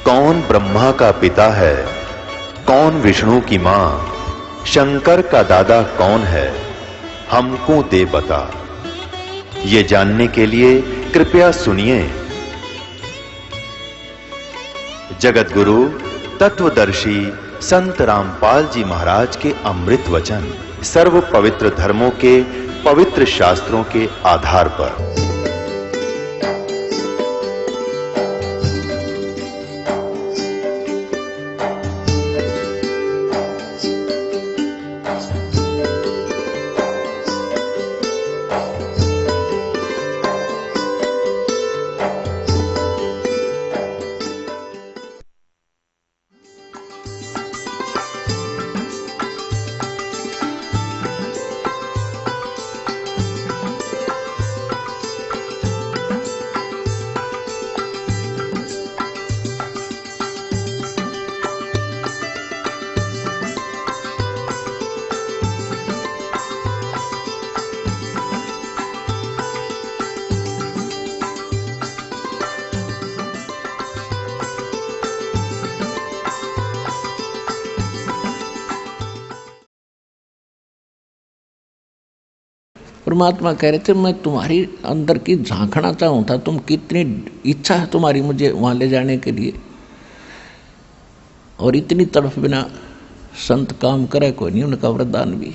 कौन ब्रह्मा का पिता है, कौन विष्णु की मां, शंकर का दादा कौन है, हमको दे बता। ये जानने के लिए कृपया सुनिए। जगत गुरु तत्वदर्शी संत रामपाल जी महाराज के अमृत वचन सर्व पवित्र धर्मों के पवित्र शास्त्रों के आधार पर। परमात्मा कह रहे थे मैं तुम्हारी अंदर की झांकना चाहूं था, तुम कितनी इच्छा है तुम्हारी मुझे वहां ले जाने के लिए, और इतनी तड़फ बिना संत काम करे कोई नहीं, उनका वरदान भी।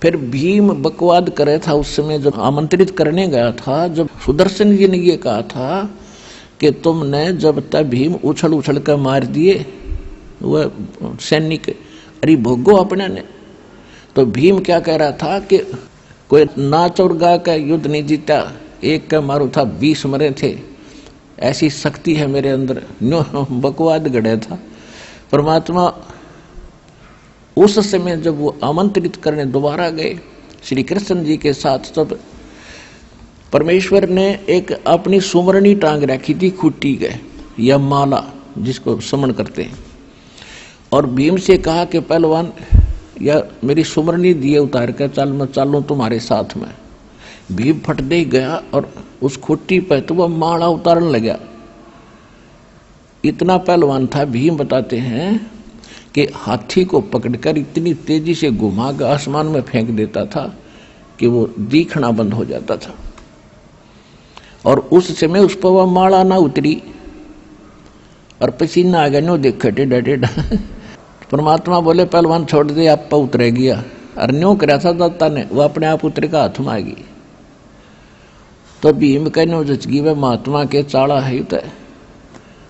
फिर भीम बकवाद करे था उस समय जब आमंत्रित करने गया था, जब सुदर्शन जी ने ये कहा था कि तुमने जब तक भीम उछल उछल कर मार दिए वह सैनिक, अरे भोगो अपने ने। तो भीम क्या कह रहा था कि कोई नाच और गा का युद्ध नहीं जीता, एक का मारू था 20 मरे थे, ऐसी शक्ति है मेरे अंदर, नो बकवाद गढ़े था। परमात्मा उस समय जब वो आमंत्रित करने दोबारा गए श्री कृष्ण जी के साथ, तब परमेश्वर ने एक अपनी सुमरनी टांग रखी थी खूटी गए या माला जिसको समन करते हैं, और भीम से कहा कि पहलवान या मेरी सुमरनी दिए उतार कर चल, मैं चालूं तुम्हारे साथ में। भीम फट दे गया और उस खुट्टी पर तो वह माला उतारने लगा। इतना पहलवान था भीम, बताते हैं कि हाथी को पकड़कर इतनी तेजी से घुमाकर आसमान में फेंक देता था कि वो दिखना बंद हो जाता था, और उस समय उस पर वह माला ना उतरी और पसीना आ गया, नो देख टेढ़ा टेढ़ा। परमात्मा बोले पहलवान छोड़ दे, आप पर उतरे गया, और न्यों करा था दत्ता ने, वो अपने आप उतरे का हाथ में आ गई। तो भीम कहने जचगी वे महात्मा के चाड़ा है उतर,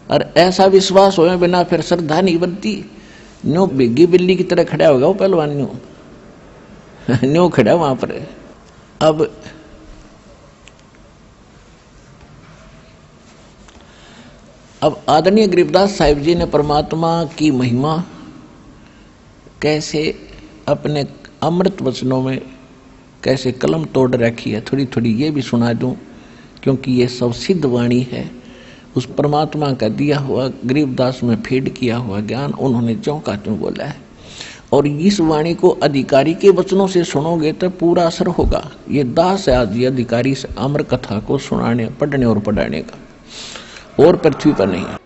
और ऐसा विश्वास हो बिना फिर श्रद्धा नहीं बनती। न्यों बिग्गी बिल्ली की तरह खड़ा होगा वो पहलवान, न्यों खड़ा वहां पर। अब आदरणीय गरीबदास साहिब जी ने परमात्मा की महिमा कैसे अपने अमृत वचनों में कैसे कलम तोड़ रखी है, थोड़ी थोड़ी ये भी सुना दूं, क्योंकि ये सब सिद्ध वाणी है, उस परमात्मा का दिया हुआ गरीबदास में फीड किया हुआ ज्ञान उन्होंने ज्यों का त्यों बोला है। और इस वाणी को अधिकारी के वचनों से सुनोगे तो पूरा असर होगा। ये दास है आज ये अधिकारी से अमर कथा को सुनाने, पढ़ने और पढ़ाने का, और पृथ्वी पर नहीं है।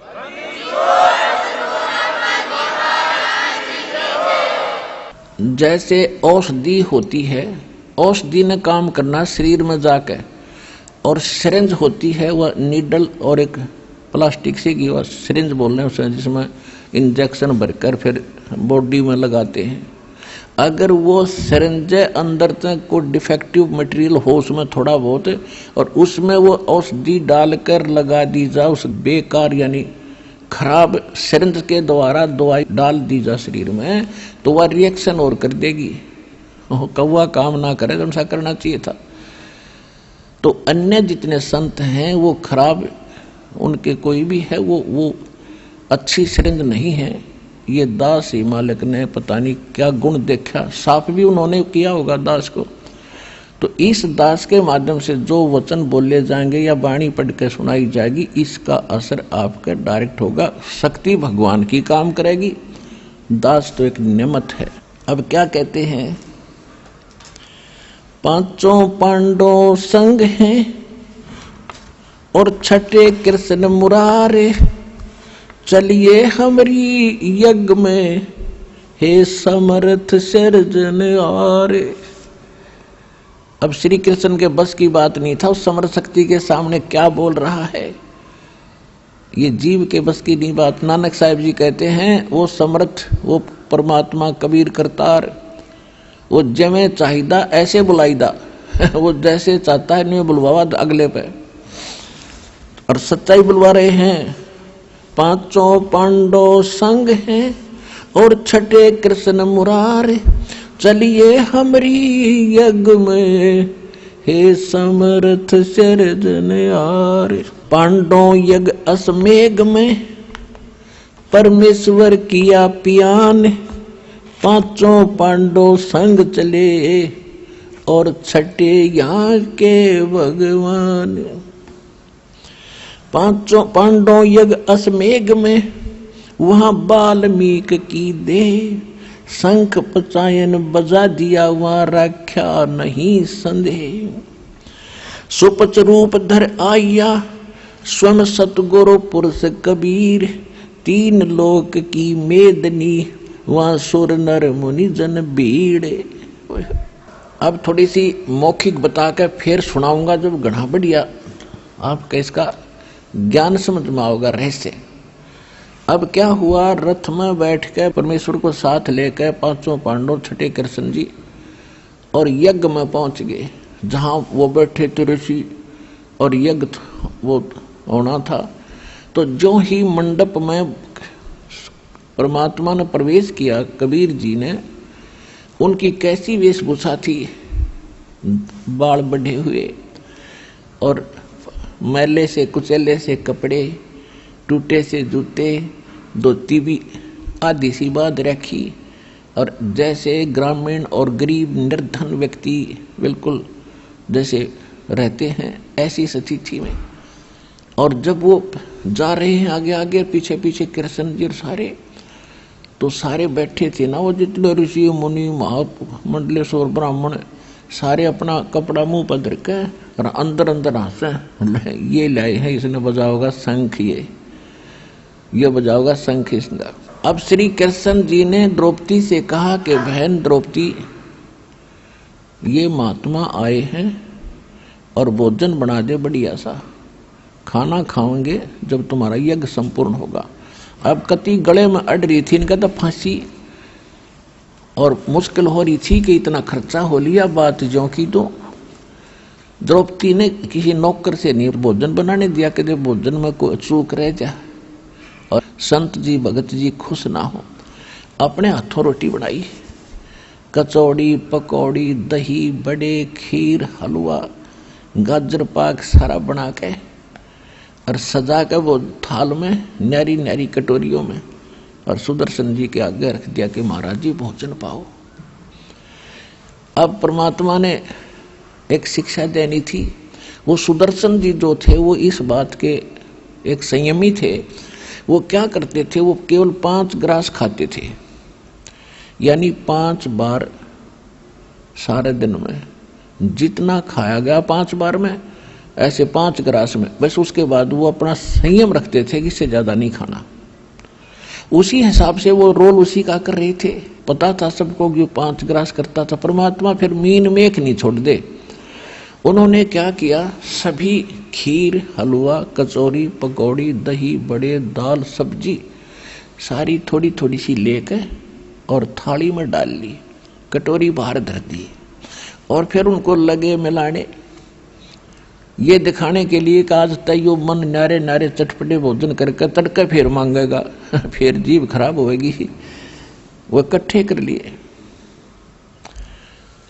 जैसे औषधि होती है, औषधि ने काम करना शरीर में जाकर, और सिरिंज होती है वह नीडल और एक प्लास्टिक से की, वह सिरिंज बोल रहे हैं उसे, जिसमें इंजेक्शन भरकर फिर बॉडी में लगाते हैं। अगर वो सिरिंज अंदर तक कोई डिफेक्टिव मटेरियल हो उसमें थोड़ा बहुत, और उसमें वो औषधि डालकर लगा दी जाए उस बेकार यानी खराब सिरिंज के द्वारा दवाई डाल दी जा शरीर में, तो वह रिएक्शन और कर देगी, कौवा काम ना करे तो ऐसा करना चाहिए था। तो अन्य जितने संत हैं वो खराब, उनके कोई भी है वो अच्छी सिरिंज नहीं है। ये दास ही मालिक ने पता नहीं क्या गुण देखा, साफ भी उन्होंने किया होगा दास को। तो इस दास के माध्यम से जो वचन बोले जाएंगे या वाणी पढ़ के सुनाई जाएगी, इसका असर आपका डायरेक्ट होगा, शक्ति भगवान की काम करेगी। दास तो एक नियमत है। अब क्या कहते हैं, पांचों पांडव संग हैं और छठे कृष्ण मुरारे, चलिए हमरी यज्ञ में, हे समर्थ सिरजनहारे। अब श्री कृष्ण के बस की बात नहीं था, उस समर्थ शक्ति के सामने क्या बोल रहा है, ये जीव के बस की नहीं बात। नानक साहिब जी कहते हैं वो समर्थ, वो परमात्मा कबीर करतार, वो जमे चाहिदा ऐसे बुलाईदा वो जैसे चाहता है नहीं बुलवावा अगले पे, और सच्चाई बुलवा रहे हैं। पांचों पांडव संग हैं और छठे कृष्ण मुरारे, चलिए हमरी यज्ञ में, हे समर्थ सिरजनहारे। पांडव यज्ञ असमेघ में, परमेश्वर किया पियान, पांचों पांडव संग चले और छठे यहाँ के भगवान। पांचों पांडव यज्ञ असमेघ में, वहां वाल्मीक की दे, शंख पचायन बजा दिया, वहां रख्या नहीं संदेह। सुपच रूप धर आया स्वयं सतगुरु पुरुष कबीर, तीन लोक की मेदनी, वहां सुर नर मुनि जन भीड़। अब थोड़ी सी मौखिक बता के फिर सुनाऊंगा, जब घना बढ़िया आपका इसका ज्ञान समझ में आओगा रहस्य। अब क्या हुआ, रथ में बैठ के परमेश्वर को साथ लेकर पांचों पांडव छठे कृष्ण जी और यज्ञ में पहुंच गए, जहां वो बैठे थे ऋषि और यज्ञ वो होना था। तो जो ही मंडप में परमात्मा ने प्रवेश किया, कबीर जी ने, उनकी कैसी वेशभूषा थी, बाल बढ़े हुए और मैले से कुचले से कपड़े, टूटे से जूते, धोती भी आधी सी बांध रखी, और जैसे ग्रामीण और गरीब निर्धन व्यक्ति बिल्कुल जैसे रहते हैं ऐसी स्थिति में। और जब वो जा रहे हैं आगे आगे, पीछे पीछे कृष्ण जी सारे, तो सारे बैठे थे ना, वो जितने ऋषि मुनि महामंडलेश्वर ब्राह्मण सारे अपना कपड़ा मुंह पर धर के और अंदर अंदर हंसे, ये लाए हैं, इसने बजा होगा शंख, ये बजा होगा शंख इसका। अब श्री कृष्ण जी ने द्रौपदी से कहा कि बहन द्रौपदी, ये महात्मा आए हैं और भोजन बना दे बढ़िया सा, खाना खाओगे जब तुम्हारा यज्ञ संपूर्ण होगा। अब कति गले में अड़ रही थी, इनका तो फांसी और मुश्किल हो रही थी कि इतना खर्चा हो लिया, बात जो की तो द्रौपदी ने किसी नौकर से नहीं भोजन बनाने दिया कि भोजन में कोई चूक रह जाए और संत जी भगत जी खुश ना हो। अपने हाथों रोटी बनाई, कचौड़ी पकौड़ी दही बड़े खीर हलवा गाजर पाक सारा बना के और सजा के वो थाल में न्यारी न्यारी कटोरियों में और सुदर्शन जी के आगे रख दिया कि महाराज जी भोजन पाओ। अब परमात्मा ने एक शिक्षा देनी थी। वो सुदर्शन जी जो थे वो इस बात के एक संयमी थे। वो क्या करते थे, वो केवल 5 ग्रास खाते थे, यानी 5 बार सारे दिन में जितना खाया गया 5 बार में, ऐसे 5 ग्रास में बस। उसके बाद वो अपना संयम रखते थे कि इससे ज्यादा नहीं खाना। उसी हिसाब से वो रोल उसी का कर रहे थे। पता था सबको कि 5 ग्रास करता था। परमात्मा फिर मीन में एक नहीं छोड़ दे। उन्होंने क्या किया, सभी खीर हलवा कचौरी पकौड़ी दही बड़े दाल सब्जी सारी थोड़ी थोड़ी सी लेकर और थाली में डाल ली, कटोरी बाहर धर दी और फिर उनको लगे मिलाने, ये दिखाने के लिए कि आज तैयो मन नारे नारे चटपटे भोजन करके तड़के फिर मांगेगा फिर जीभ खराब होगी। वो इकट्ठे कर लिए।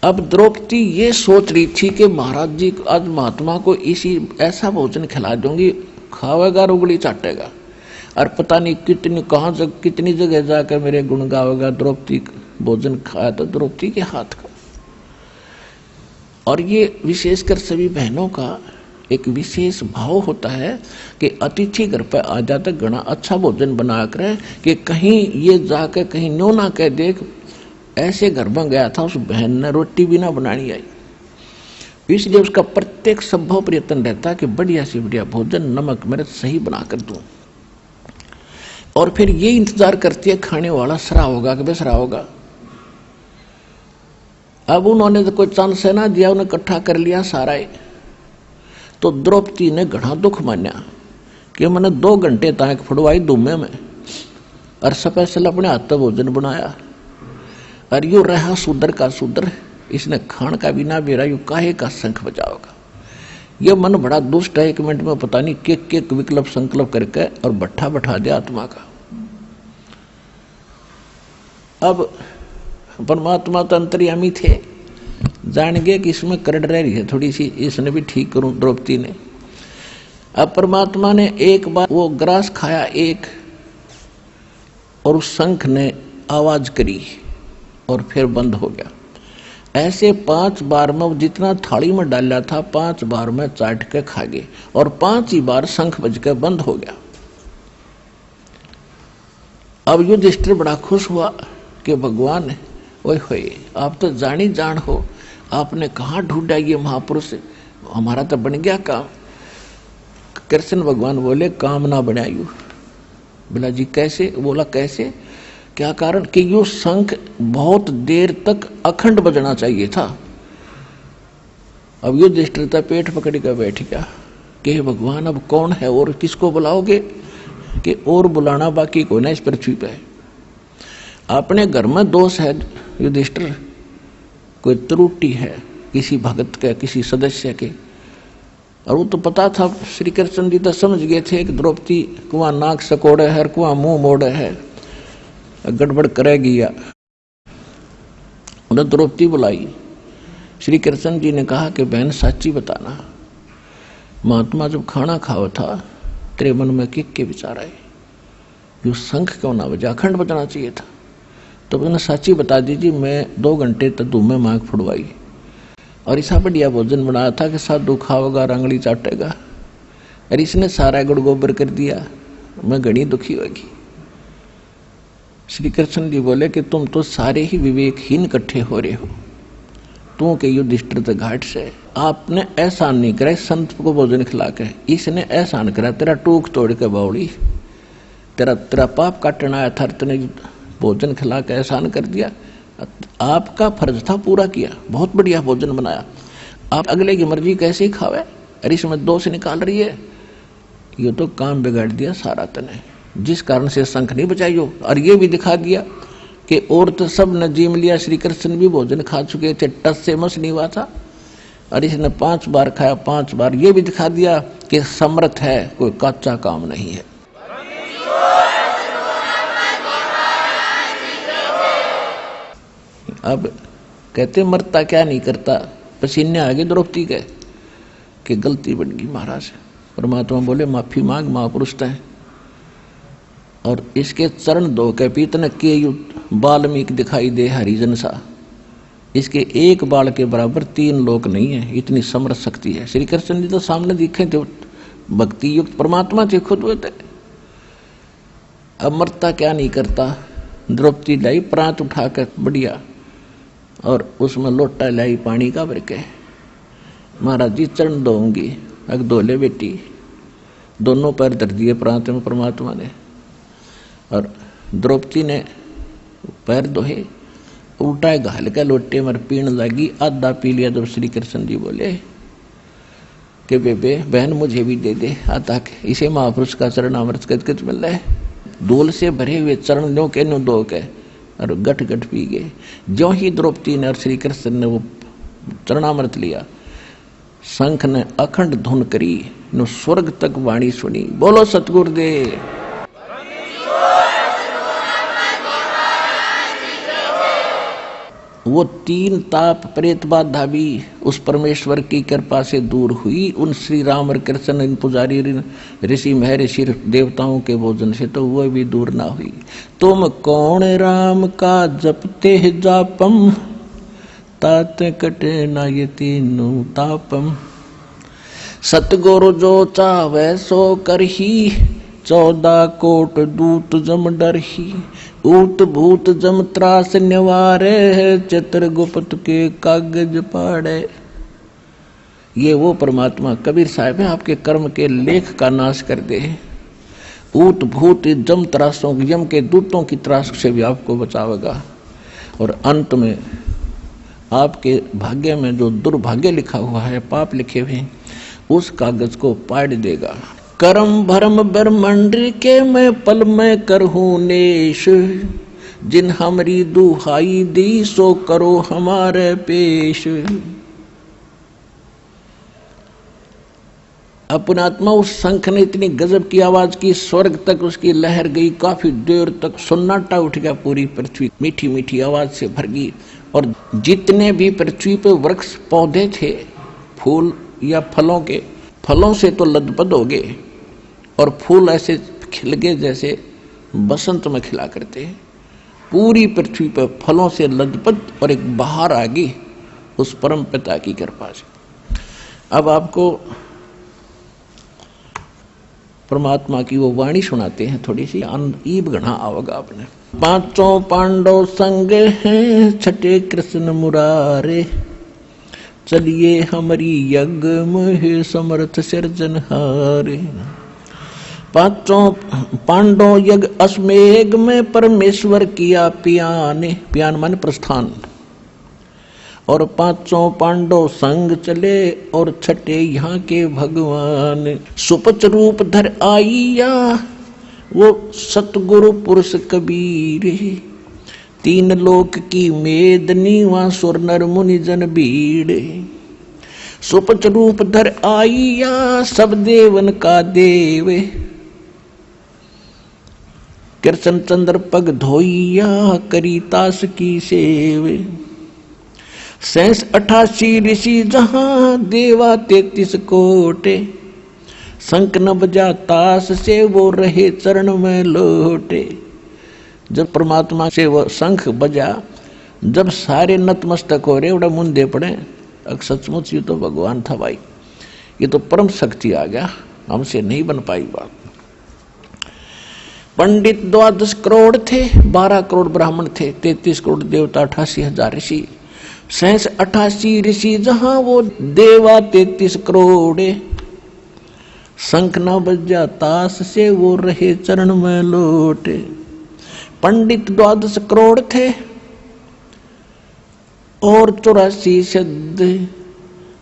अब द्रौपदी ये सोच रही थी कि महाराज जी आज महात्मा को इसी ऐसा भोजन खिला दूंगी, खावेगा उंगली चाटेगा और पता नहीं कितनी कहाँ कितनी जगह जाकर मेरे गुण गावेगा। द्रौपदी भोजन खाया तो द्रौपदी के हाथ का। और ये विशेषकर सभी बहनों का एक विशेष भाव होता है कि अतिथि घर पर आ जाते घना अच्छा भोजन बना कर कि कहीं ये जाकर कहीं नो ना कह देख ऐसे घर में गया था उस बहन ने रोटी भी ना बनानी आई। इसलिए उसका प्रत्येक संभव प्रयत्न रहता है कि बढ़िया से बढ़िया भोजन नमक मिर्च सही बना कर दूं। और फिर ये इंतजार करती है खाने वाला सरा होगा कि बेसरा होगा। अब उन्होंने तो कोई चांस है ना दिया, उन्हें इकट्ठा कर लिया सारा ही। तो द्रौपदी ने घना दुख माना कि मैंने 2 घंटे तक फुड़वाई दुमे में और स्पेशल अपने हाथ भोजन बनाया, और यू रहा शूद्र का शूद्र, इसने खान का बिना बेरा यू काहे का शंख बजाओगा। ये मन बड़ा दुष्ट है, 1 मिनट में पता नहीं के विकल्प संकल्प करके और भट्ठा बैठा दिया आत्मा का। अब परमात्मा तो अंतर्यामी थे, जान गए कि इसमें करड़ रही है थोड़ी सी, इसने भी ठीक करूं द्रौपदी ने। अब परमात्मा ने एक बार वो ग्रास खाया एक, और उस शंख ने आवाज करी और फिर बंद हो गया। ऐसे 5 बार में जितना थाली में डाला था 5 बार में चाट के खा गए, और 5 ही बार शंख बज के बंद हो गया। अब युधिष्ठिर बड़ा खुश हुआ कि भगवान ओए होए, आप तो जानी जान हो, आपने कहाँ ढूंढा ये महापुरुष, हमारा तो बन गया काम। कृष्ण भगवान बोले काम ना बनायू। बोला जी कैसे? बोला कैसे, क्या कारण? कि यो शंख बहुत देर तक अखंड बजना चाहिए था। अब युधिष्ठिर तो पेट पकड़ कर बैठ गया कि भगवान अब कौन है और किसको बुलाओगे, कि और बुलाना बाकी को ना इस पृथ्वी पे। अपने घर में दोष है युधिष्ठिर, कोई त्रुटि है किसी भगत के किसी सदस्य के, और वो तो पता था, श्री कृष्ण जी तो समझ गए थे कि द्रौपदी कुआं नाक सकोड़े है, कुआं मुंह मोड़े है, गड़बड़ करेगी। या उन्हें द्रौपदी बुलाई। श्री कृष्ण जी ने कहा कि बहन सच्ची बताना, महात्मा जब खाना खाओ था तेरे मन में के विचार आए, जो शंख क्यों ना बजा, अखंड बजाना चाहिए था। तो मैंने सच्ची बता दीजिए, मैं 2 घंटे तक धूम में आँख फुड़वाई और ऐसा बढ़िया भोजन बनाया था कि साधु खाओगा रंगली चाटेगा, और इसने सारा गुड़ गोबर कर दिया, मैं घनी दुखी होगी। श्री कृष्ण जी बोले कि तुम तो सारे ही विवेकहीन इकट्ठे हो रहे हो, तू के युधिष्ठिर घाट से आपने एहसान नहीं करा संत को भोजन खिला के, इसने एहसान करा तेरा टूक तोड़ के बावड़ी, तेरा पाप काटना आया था, तेने भोजन खिला के एहसान कर दिया। आपका फर्ज था पूरा किया, बहुत बढ़िया भोजन बनाया, आप अगले की मर्जी कैसे ही खावे, अरे इसमें दोष निकाल रही है, ये तो काम बिगाड़ दिया सारा तने, जिस कारण से शंख नहीं बचाइयो। और ये भी दिखा दिया कि और तो सब ने जीम लिया, श्री कृष्ण भी भोजन खा चुके थे, टस से मस नहीं हुआ था, और इसने 5 बार खाया 5 बार। ये भी दिखा दिया कि समर्थ है, कोई कच्चा काम नहीं है। अब कहते मरता क्या नहीं करता, पसीने आगे द्रौपदी के कि गलती बन गई महाराज। परमात्मा बोले माफी मांग, महापुरुष है, और इसके चरण धो के पीतन के बाल्मीक दिखाई दे हरिजन सा, इसके एक बाल के बराबर 3 लोक नहीं है, इतनी समर्थ शक्ति है। श्री कृष्ण जी तो सामने दिखे थे, भक्ति युक्त परमात्मा थे, खुद हुए थे। अब मरता क्या नहीं करता, द्रौपदी लाई प्रांत उठा कर बढ़िया, और उसमें लोटा लाई पानी का भर के, महाराज जी चरण धोऊंगी, अग धोले बेटी, दोनों पैर धर दिए प्रांत में परमात्मा ने, और द्रौपदी ने पैर धोए, उल्टा घाल के लोटे में पीण लगी, आधा पी लिया। जब श्री कृष्ण जी बोले कि बेबे बहन मुझे भी दे दे आधा के, इसे महापुरुष का चरण अमृत कच मिल रहा है। धूल से भरे हुए चरण लो के नो दो के, और गट गट पी गए। जो ही द्रौपदी ने और श्री कृष्ण ने वो चरणामृत लिया, शंख ने अखंड धुन करी, नो स्वर्ग तक वाणी सुनी। बोलो सतगुरुदेव। वो 3 ताप प्रेत बाधा भी उस परमेश्वर की कृपा से दूर हुई, उन श्री राम और कृष्ण इन पुजारी ऋषि महर्षि देवताओं के भोजन से तो वो भी दूर ना हुई। तुम कौन राम का जपते जापम, तात कटे ना ये तीनों तापम। सतगुरु जो चावे सो करही, 14 कोट दूत जम डरही। ऊत भूत जम त्रास निवारे, चित्रगुप्त के कागज पाड़े। ये वो परमात्मा कबीर साहब है, आपके कर्म के लेख का नाश कर दे, ऊत भूत जम त्रासों यम के दूतों की त्रास से भी आपको बचावेगा, और अंत में आपके भाग्य में जो दुर्भाग्य लिखा हुआ है, पाप लिखे हुए हैं, उस कागज को पाड़ देगा। कर्म भरम ब्रह्मंड के मैं पल में करहूँ नेश, जिन हमारी दुहाई दी सो करो हमारे पेश। अपना आत्मा उस शंख ने इतनी गजब की आवाज की, स्वर्ग तक उसकी लहर गई, काफी देर तक सन्नाटा उठ गया, पूरी पृथ्वी मीठी मीठी आवाज से भर गई, और जितने भी पृथ्वी पे वृक्ष पौधे थे, फूल या फलों के, फलों से तो लदपद हो गए और फूल ऐसे खिल गए जैसे बसंत में खिला करते हैं। पूरी पृथ्वी पर फलों से लदपद और एक बहार आ गई उस परम पिता की कृपा से। अब आपको परमात्मा की वो वाणी सुनाते हैं, थोड़ी सी ईब गढ़ा आओगा आपने। पांचों पांडव संग हैं, छठे कृष्ण मुरारे, चलिए हमारी यज्ञ में समर्थ सिरजनहारे। पांचों पांडव यज्ञ अश्वमेघ में परमेश्वर किया पियाने, पियान माने प्रस्थान, और पांचों पांडव संग चले और छठे यहाँ के भगवान। सुपच रूप धर आइया वो सतगुरु पुरुष कबीर, तीन लोक की मेदनी वहाँ सुर नर मुनि जन भीड़। सुपच रूप धर आइया सब देवन का देव, कृष्ण चंद्र पग धोइया करी तास की सेव। 88 ऋषि जहां देवा 33 कोटे, शंख न बजा तास से वो रहे चरण में लोटे। जब परमात्मा से वो शंख बजा, जब सारे नतमस्तक हो रहे, उड़ा मुंदे पड़े, सचमुच ये तो भगवान था भाई, ये तो परम शक्ति आ गया, हमसे नहीं बन पाई बात। पंडित 12 करोड़ थे, 12 करोड़ ब्राह्मण थे, 33 करोड़ देवता, 88,000 ऋषि। 88 ऋषि जहां वो देवा 33 करोड़, शंख न बजा तास से वो रहे चरण में लोटे। पंडित 12 करोड़ थे और 84 शब्द,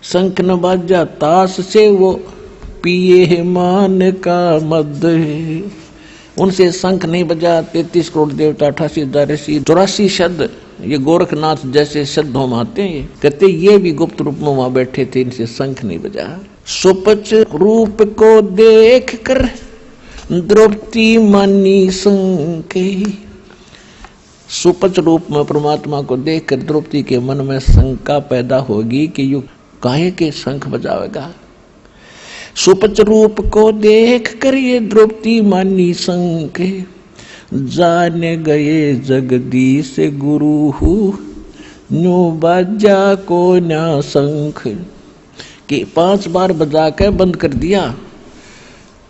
शंख न बजा तास से वो पिए मान का मद। उनसे शंख नहीं बजा 33 करोड़ देवता, 88,000 ऋषि, 84 शब्द। ये गोरखनाथ जैसे शब्द हम आते हैं, कहते ये भी गुप्त रूप में वहां बैठे थे, इनसे शंख नहीं बजा। सुपच रूप को देख कर द्रौपदी मानी शंके, सुपच रूप में परमात्मा को देख कर द्रौपदी के मन में शंका पैदा होगी कि यू काहे के शंख बजावेगा। सुपच रूप को देख कर ये द्रौपदी मानी शंख, जाने गए जगदीश गुरु नो बाजा को ना शंख। कि 5 बार बजा के बंद कर दिया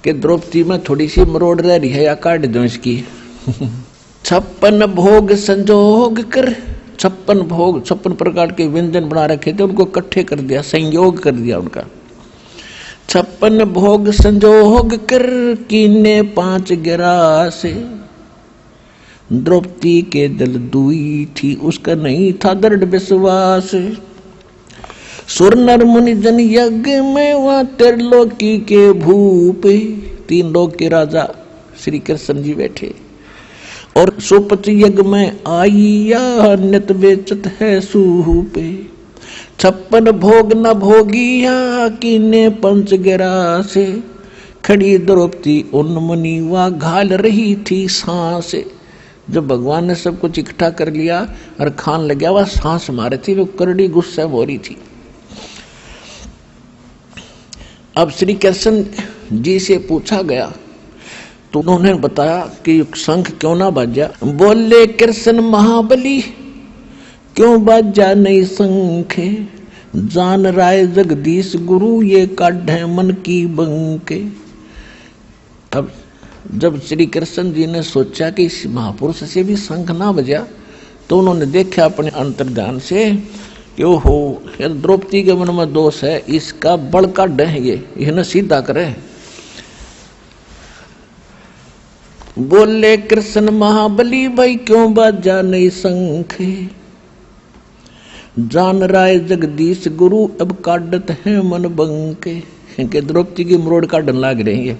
कि द्रौपदी में थोड़ी सी मरोड़ रह रही है, या काट दो इसकी। 56 भोग संजोग कर, 56 भोग 56 प्रकार के व्यंजन बना रखे थे, उनको इकट्ठे कर दिया, संयोग कर दिया उनका। 56 भोग संजोग कर कीने 5 गिरास, द्रौपदी के दिल दुई थी, उसका नहीं था दृढ़ विश्वास। सुर नर मुनि जन यज्ञ में वहाँ त्रिलोकी के भूप, 3 लोक के राजा श्री कृष्ण जी बैठे। और सुपच यज्ञ में आइया नित बेचत है सूप, 56 भोग न भोगिया कीने 5 गिरास। खड़ी द्रौपदी उन मुनि वा घाल रही थी सांस। जब भगवान ने सब कुछ इकट्ठा कर लिया और खान लग गया, वह सांस मारे थी, वो करड़ी गुस्सा हो रही थी। अब श्री कृष्ण जी से पूछा गया तो उन्होंने बताया कि शंख क्यों ना बाजा। बोले कृष्ण महाबली क्यों बाजा नहीं शंख, जान राय जगदीश गुरु ये काढ़े मन की बंके। अब जब श्री कृष्ण जी ने सोचा कि इस महापुरुष से भी शंख ना बजा, तो उन्होंने देखा अपने अंतर्ध्यान से कि ओहो यार द्रौपदी के मन में दोष है, इसका बल काढ़ है, ये न सीधा करे। बोले कृष्ण महाबली भाई क्यों बाजा नहीं शंख, जान राय जगदीश गुरु अब काटत है मन बंके। के द्रौपदी की मरोड़ काटन लाग रही है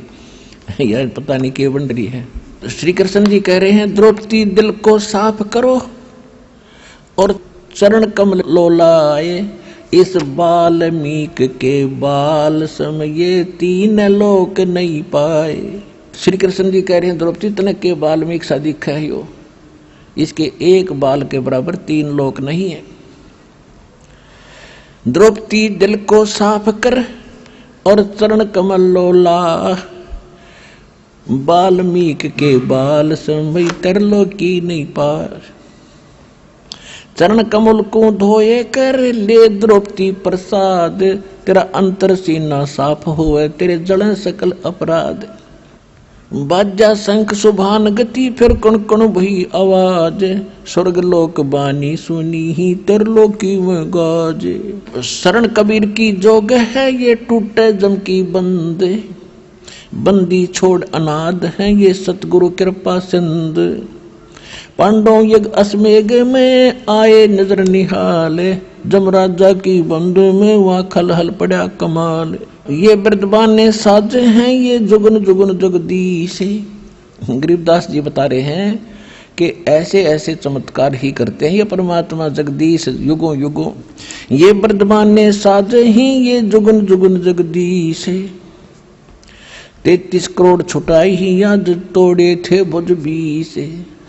यार, पता नहीं क्या बन रही है। श्री कृष्ण जी कह रहे हैं द्रौपदी दिल को साफ करो और चरण कमल लोलाए, इस बाल्मीक के बाल समय तीन लोक नहीं पाए। श्री कृष्ण जी कह रहे हैं द्रौपदी तने के बाल्मीक सा दिखा है हो, इसके एक बाल के बराबर तीन लोक नहीं है। द्रौपदी दिल को साफ कर और चरण कमल लोला, बाल्मीक के बाल समय तरलोकी नहीं पार। चरण कमल को धोए कर ले द्रौपदी प्रसाद, तेरा अंतर सीना साफ होए तेरे जलन सकल अपराध। बाजा शंख सुभान गति फिर कण कण भई आवाज, स्वर्ग लोक बानी सुनी ही तरलोकी में गाज। शरण कबीर की जोग है ये टूटे जम की बंद, बंदी छोड़ अनाद है ये सतगुरु कृपा सिंध। पांडव यज्ञ अश्वमेघ में आए नजर निहाले, जमराजा की बंद में वहाँ खलहल पड़ा कमाल। ये वृद्धबाने साजे हैं ये जुगन जुगन जगदीश। गरीबदास जी बता रहे हैं कि ऐसे ऐसे चमत्कार ही करते हैं ये परमात्मा जगदीश युगों युगों। ये वृद्धबाने साजे ही ये जुगन जुगन जगदीश। 33 करोड़ छुटाई ही याद तोड़े थे भुज 20।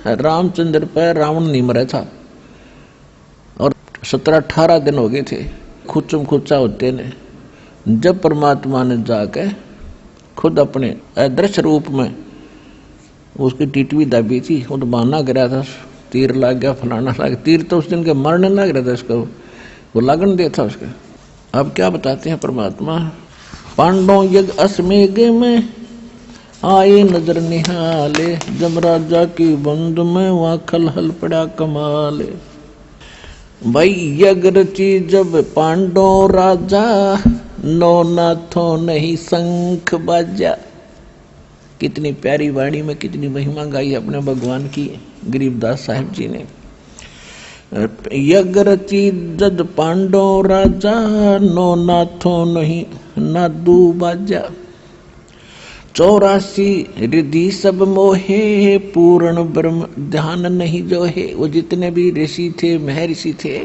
रामचंद्र पर रावण नहीं मरा था और 17-18 दिन हो गए थे खुचम खुचा होते ने, जब परमात्मा ने जाके खुद अपने अदृश्य रूप में उसकी टिटवी दबी थी, वो तो बहाना गिरा था, तीर लग गया फलाना लग गया। तीर तो उस दिन के मरने लग रहा था उसको, वो लगन दे था उसके। अब क्या बताते हैं परमात्मा, पांडव यज्ञ अश्वमेघ में आए नजर निहाले, जमराजा की बंद में वहाँ खलहल पड़ा कमाल। भाई यज्ञ रची जब पांडव राजा, नो नाथों नहीं शंख बाजा। कितनी प्यारी वाणी में कितनी महिमा गाई अपने भगवान की गरीबदास साहिब जी ने। यज्ञ रची जद पांडव राजा, नो नाथों नहीं नादू बाजा। 84 रिद्धि सब मोहे, पूर्ण ब्रह्म ध्यान नहीं जो है। वो जितने भी ऋषि थे महर्षि थे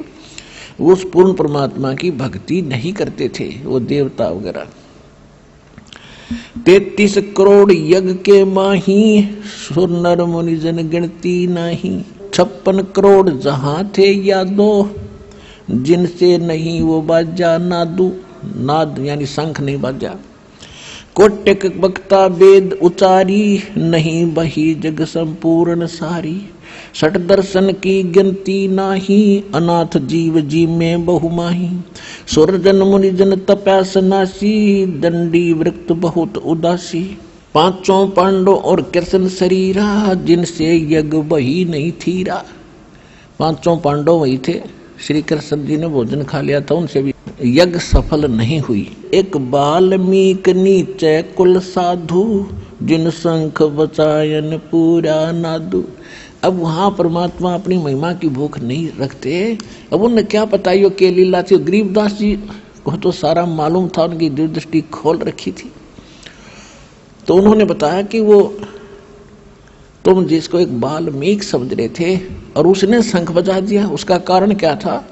वो उस पूर्ण परमात्मा की भक्ति नहीं करते थे, वो देवता वगैरह। 33 करोड़ यज्ञ के माही, सुर नर मुनि जन गिनती नहीं। 56 करोड़ जहां थे यादो, जिनसे नहीं वो बाजा नादू। नाद यानी शंख नहीं बाजा। कोटिक वक्ता वेद उचारी, नहीं बही जग संपूर्ण सारी। 60 दर्शन की गिनती नाही, अनाथ जीव जी में बहुमाही। सुर जन मुनि जन तपस्नासी, दंडी वृक्त बहुत उदासी। 5 पांडव और कृष्ण शरीरा, जिनसे यज्ञ बही नहीं थीरा। 5 पांडव वही थे, श्री कृष्ण जी ने भोजन खा लिया था, उनसे भी यज्ञ सफल नहीं हुई। एक बाल्मीक नीचे कुल साधु, जिन शंख बचायन पूरा नादू। अब वहां परमात्मा अपनी महिमा की भूख नहीं रखते। अब उन्हें क्या पता यो के लीला थी। गरीबदास जी को तो सारा मालूम था, उनकी दूरदृष्टि खोल रखी थी। तो उन्होंने बताया कि वो तुम जिसको एक बाल्मीक समझ रहे थे और उसने शंख बजा दिया, उसका कारण क्या था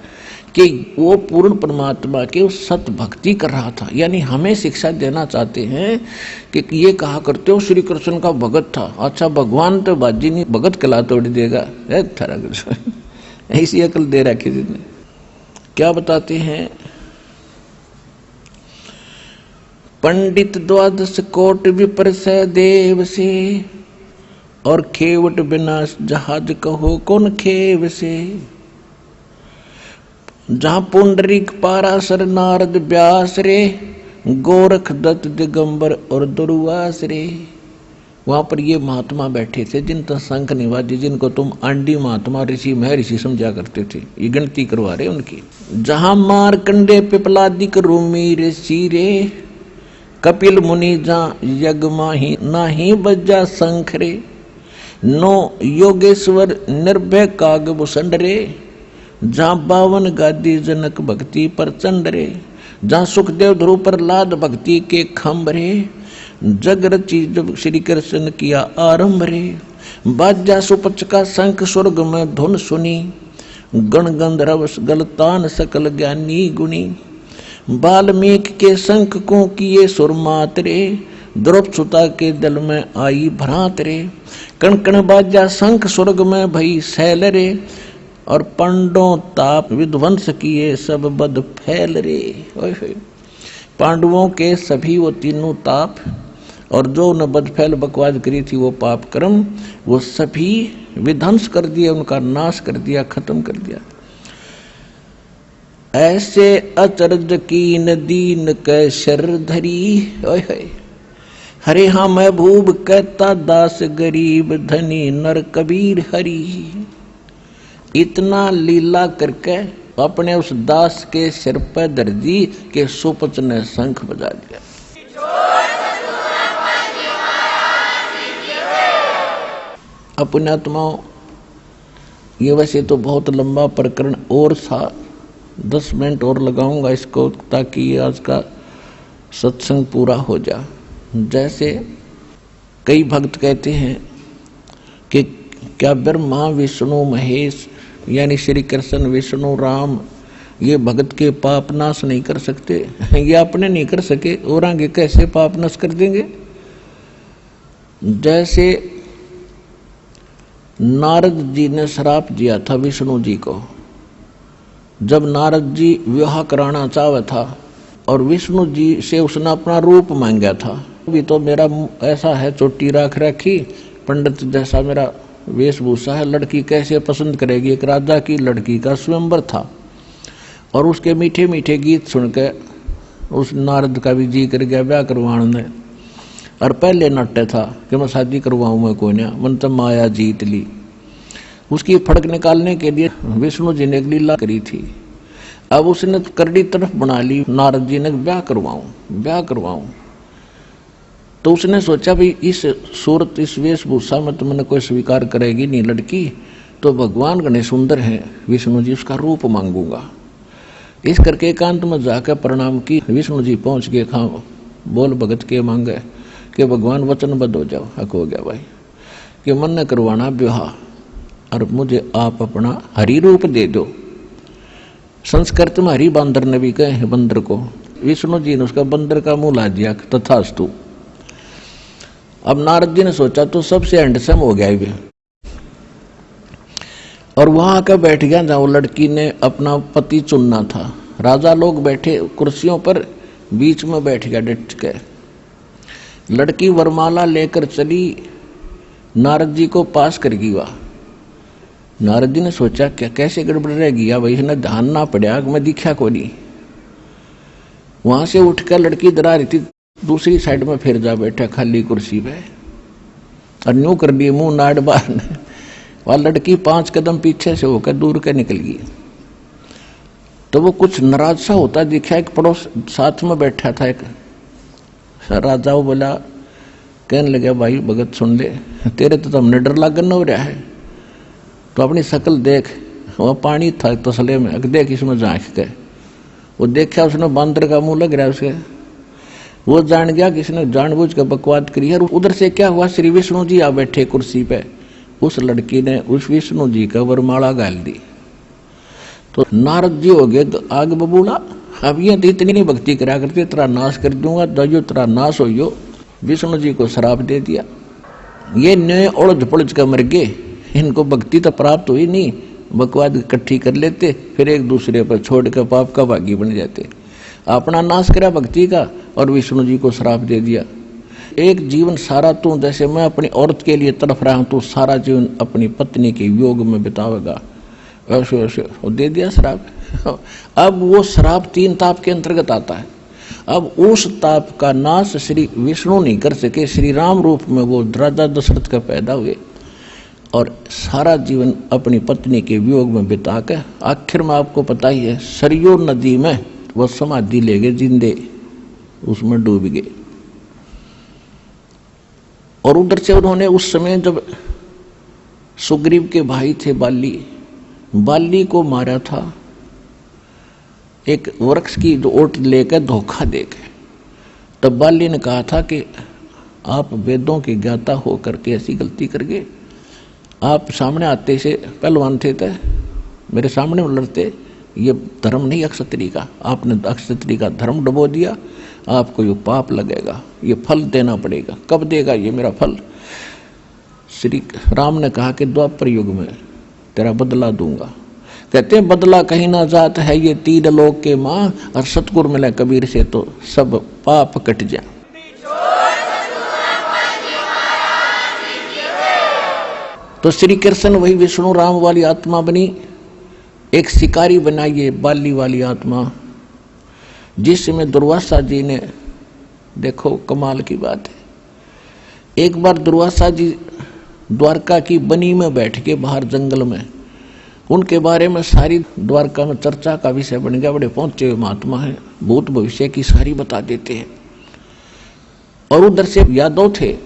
कि वो पूर्ण परमात्मा के उस सत भक्ति कर रहा था। यानी हमें शिक्षा देना चाहते हैं कि ये कहा करते हो श्री कृष्ण का भगत था। अच्छा भगवान तो बाजी नहीं, भगत कला तोड़ देगा, ऐसी अकल दे रखी जिसने। क्या बताते हैं, पंडित 12 कोट विपर से देव से, और खेवट विनाश जहाज कहो कौन खेव से। जहां पुंडरीक पाराशर नारद व्यास रे, गोरख दत्त दिगंबर और दुर्वास रे। वहां पर ये महात्मा बैठे थे जिनका शंख निवाजी, जिनको तुम आंडी महात्मा ऋषि महर्षि समझा करते थे, ये गिनती करवा रहे उनकी। जहां मारकंडे पिपलादिक रूमी ऋषि रे, कपिल मुनि जहां यज्ञ माही नाही बजा शंख रे, नो योगेश्वर निर्भय काग भूषण रे, जहां 52 गादी जनक भक्ति प्रचंड रे, जहां सुखदेव ध्रुव प्रहलाद भक्ति के खम्भ रे, जग रची जब श्री कृष्ण किया आरंभ रे, बाजा सुपच का शंख स्वर्ग में धुन सुनी, गण गंधर्व गलतान सकल ज्ञानी गुणी, वाल्मीकि के शंख को किए सुर मातरे, द्रौपदी सुता के दल में आई भ्रांत रे, कण कण बाजा शंख स्वर्ग में भई शैल रे, और पांडवों ताप विध्वंस किए सब बद फैल रे। पांडवों के सभी वो तीनों ताप और जो न बद फैल बकवास करी थी वो पाप कर्म, वो सभी विध्वंस कर दिया, उनका नाश कर दिया, खत्म कर दिया। ऐसे अचरज कीन दीन कै शर धरी, हरे हाँ महबूब कहता दास गरीब धनी नर कबीर हरी। इतना लीला करके अपने उस दास के सिर पर धर दी कि सुपच ने शंख बजा दिया। अपने आत्माओं, ये वैसे तो बहुत लंबा प्रकरण और था, 10 मिनट और लगाऊंगा इसको ताकि आज का सत्संग पूरा हो जाए। जैसे कई भक्त कहते हैं कि क्या ब्रह्मा विष्णु महेश यानी श्री कृष्ण विष्णु राम ये भगत के पाप नाश नहीं कर सकते? ये अपने नहीं कर सके और आगे कैसे पाप नाश कर देंगे? जैसे नारद जी ने श्राप दिया था विष्णु जी को, जब नारद जी विवाह कराना चाहा था और विष्णु जी से उसने अपना रूप मांगा था, भी तो मेरा ऐसा है, चोटी राख रखी, पंडित जैसा मेरा वेशभूषा है, लड़की कैसे पसंद करेगी? एक राजा की लड़की का स्वयंवर था और उसके मीठे मीठे गीत सुनकर उस नारद का भी जी कर गया ब्याह करवाने। और पहले नाट्य था कि मैं शादी करवाऊँ, मैं कोई ना, मन तो माया जीत ली। उसकी फड़क निकालने के लिए विष्णु जी ने एक लीला करी थी। अब उसने करड़ी तरफ बना ली, नारद जी ने ब्याह करवाऊँ। तो उसने सोचा भी इस सूरत इस वेशभूषा में तो मैंने कोई स्वीकार करेगी नहीं लड़की, तो भगवान गणे सुंदर हैं विष्णु जी, उसका रूप मांगूंगा। इस करके एकांत में जाकर प्रणाम की, विष्णु जी पहुंच गए, खाओ बोल भगत के मांगे कि भगवान वचनबद्ध हो जाओ। हक हो गया भाई कि मन ने करवाना विवाह और मुझे आप अपना हरि रूप दे दो। संस्कृत में हरि बंदर ने भी कहे हैं बंदर को, विष्णु जी ने उसका बंदर का मुंह ला दिया, तथास्तु। अब नारद जी ने सोचा तो सबसे हैंडसम हो गया भी, और वहां आकर बैठ गया जहां वो लड़की ने अपना पति चुनना था। राजा लोग बैठे कुर्सियों पर, बीच में बैठ गया डट के। लड़की वरमाला लेकर चली, नारद जी को पास कर गई। वह नारद जी ने सोचा क्या कैसे गड़बड़ रह गया भाई, इसने ध्यान ना पड़ा, मैं दिखा को नहीं। वहां से उठकर लड़की डरा रही थी, दूसरी साइड में फिर जा बैठा खाली कुर्सी पे और न्यू कर दिए मुंह नाड़ बार ने। वह लड़की 5 कदम पीछे से होकर दूर के निकल गई। तो वो कुछ नाराज सा होता दिखा, एक पड़ोस साथ में बैठा था एक राजा, वो बोला, कहने लगा भाई भगत सुन ले, तेरे तो हमने डर लागन हो रहा है, तो अपनी शक्ल देख। वह पानी था तसले में, देख इसमें झांक के। वो देखा, उसने बांदर का मुंह लग रहा है उसके। वो जान गया कि इसने जानबूझ कर बकवाद करी है। उधर से क्या हुआ, श्री विष्णु जी आ बैठे कुर्सी पे, उस लड़की ने उस विष्णु जी का वरमाला गाल दी। तो नारद जी हो गए आग बबूला, अब ये तो इतनी नहीं भक्ति करा करते, तेरा नाश कर दूंगा, दजो तेरा नाश हो। विष्णु जी को श्राप दे दिया। ये नए उलझ पुलझ कर मर गए, इनको भक्ति तो प्राप्त हुई नहीं, बकवाद इकट्ठी कर लेते, फिर एक दूसरे पर छोड़ कर पाप का भागी बन जाते। अपना नाश करा भक्ति का और विष्णु जी को श्राप दे दिया। एक जीवन सारा तू, जैसे मैं अपनी औरत के लिए तड़फ रहा हूं, तो सारा जीवन अपनी पत्नी के योग में बितावेगा, ऐसे ऐसे वो दे दिया श्राप। अब वो श्राप 3 ताप के अंतर्गत आता है। अब उस ताप का नाश श्री विष्णु नहीं कर सके, श्री राम रूप में वो राजा दशरथ का पैदा हुए और सारा जीवन अपनी पत्नी के वियोग में बिता कर आखिर में आपको पता ही है सरयू नदी में वो समाधि ले गए, जिंदे उसमें डूब गए। और उधर से उन्होंने उस समय जब सुग्रीव के भाई थे बाली को मारा था, एक वृक्ष की जो ओट लेकर धोखा देकर, तब बाली ने कहा था कि आप वेदों के ज्ञाता होकर के ऐसी गलती कर गए, आप सामने आते से पहलवान थे तो मेरे सामने लड़ते, ये धर्म नहीं अक्षत्री का, आपने अक्षत्री का धर्म डुबो दिया, आपको ये पाप लगेगा, ये फल देना पड़ेगा। कब देगा ये मेरा फल? श्री राम ने कहा कि द्वापर युग में तेरा बदला दूंगा। कहते हैं बदला कहीं ना जात है ये तीन लोक के माँ, और सतगुर मिले कबीर से तो सब पाप कट जाए। तो श्री कृष्ण वही विष्णु राम वाली आत्मा बनी, एक शिकारी बनाइए बाली वाली आत्मा, जिसमें दुर्वासा जी ने, देखो कमाल की बात है, एक बार दुर्वासा जी द्वारका की बनी में बैठ के बाहर जंगल में, उनके बारे में सारी द्वारका में चर्चा का विषय बन गया। बड़े पहुंचे हुए महात्मा हैं, भूत भविष्य की सारी बता देते हैं। और उधर से यादव थे,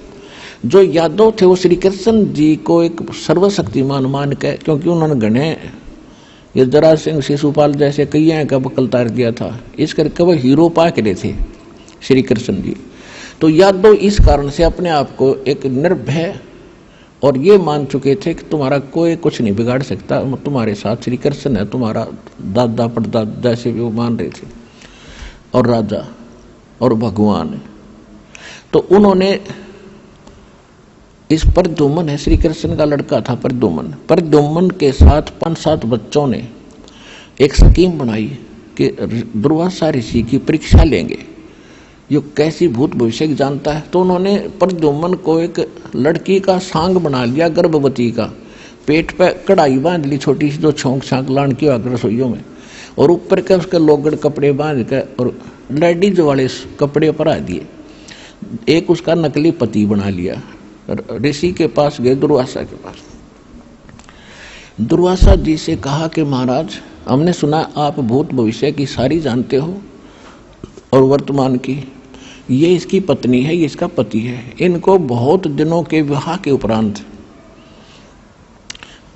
जो यादव थे वो श्री कृष्ण जी को एक सर्वशक्तिमान मान के, क्योंकि उन्होंने गणे ये जरा सिंह शिशुपाल जैसे कई का बकल तार दिया था, इस करके वह हीरो पा के थे श्री कृष्ण जी। तो यादव इस कारण से अपने आप को एक निर्भय और ये मान चुके थे कि तुम्हारा कोई कुछ नहीं बिगाड़ सकता, तुम्हारे साथ श्री कृष्ण है, तुम्हारा दादा परदादा जैसे भी वो मान रहे थे, और राजा और भगवान। तो उन्होंने इस प्रद्युम्न है, श्री कृष्ण का लड़का था प्रद्युम्न के साथ 5-7 बच्चों ने एक स्कीम बनाई कि दुर्वासा ऋषि की परीक्षा लेंगे, ये कैसी भूत भविष्य जानता है। तो उन्होंने प्रद्युम्न को एक लड़की का सांग बना लिया, गर्भवती का, पेट पे कढ़ाई बांध ली छोटी सी, जो छोंक छांक लान की आकर रसोइयों में, और ऊपर के उसके लोगड़ कपड़े बांध के और लेडीज वाले कपड़े परा दिए। एक उसका नकली पति बना लिया, ऋषि के पास गए, दुर्वासा के पास। दुर्वासा जी से कहा कि महाराज, हमने सुना आप भूत भविष्य की सारी जानते हो और वर्तमान की, ये इसकी पत्नी है, ये इसका पति है, इनको बहुत दिनों के विवाह के उपरांत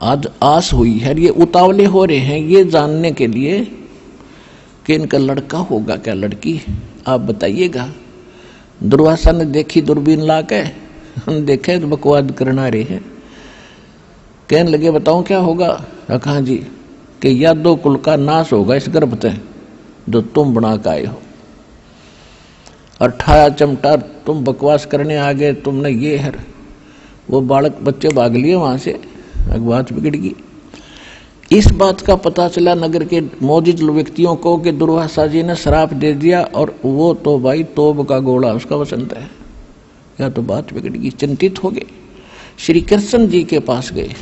आज आस हुई है, ये उतावले हो रहे हैं ये जानने के लिए कि इनका लड़का होगा क्या लड़की, आप बताइएगा। दुर्वासा ने देखी दूरबीन ला के, देखे तो बकवाद करना रहे हैं, कहने लगे बताओ क्या होगा। कहा जी कि यादव कुल का नाश होगा इस गर्भ से जो तुम बना के आए हो, और ठाया चमटा तुम बकवास करने आ गए, तुमने ये है। वो बालक बच्चे भाग लिए वहां से, बात बिगड़ गई। इस बात का पता चला नगर के मौजूद व्यक्तियों को कि दुर्वासा जी ने श्राप दे दिया, और वो तो भाई तोब का गोला उसका वसंत है, या तो बात बिगड़ गई। चिंतित हो गए, श्री कृष्ण जी के पास गए,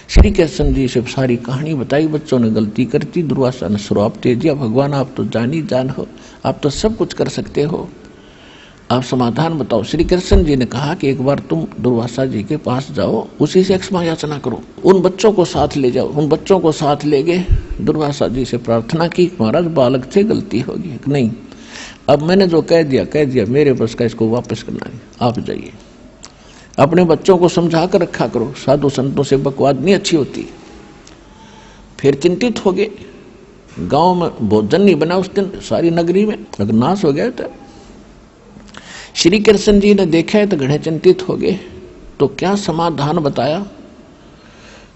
श्री कृष्ण जी से सारी कहानी बताई। बच्चों ने गलती कर दी, दुर्वासा ने श्राप दे दिया, भगवान आप तो जान ही जान हो, आप तो सब कुछ कर सकते हो, आप समाधान बताओ। श्री कृष्ण जी ने कहा कि एक बार तुम दुर्वासा जी के पास जाओ, उसी से क्षमा याचना करो, उन बच्चों को साथ ले जाओ। उन बच्चों को साथ ले गए, दुर्वासा जी से प्रार्थना की, महाराज बालक से गलती होगी, नहीं अब मैंने जो कह दिया, मेरे बस का इसको वापस करना है, आप जाइए। अपने बच्चों को समझा कर रखा करो, साधु संतों से बकवाद नहीं अच्छी होती। फिर चिंतित हो गए, गांव में भोजन नहीं बना उस दिन, सारी नगरी में अगर नाश हो गया था। श्री कृष्ण जी ने देखा तो घड़े चिंतित हो गए, तो क्या समाधान बताया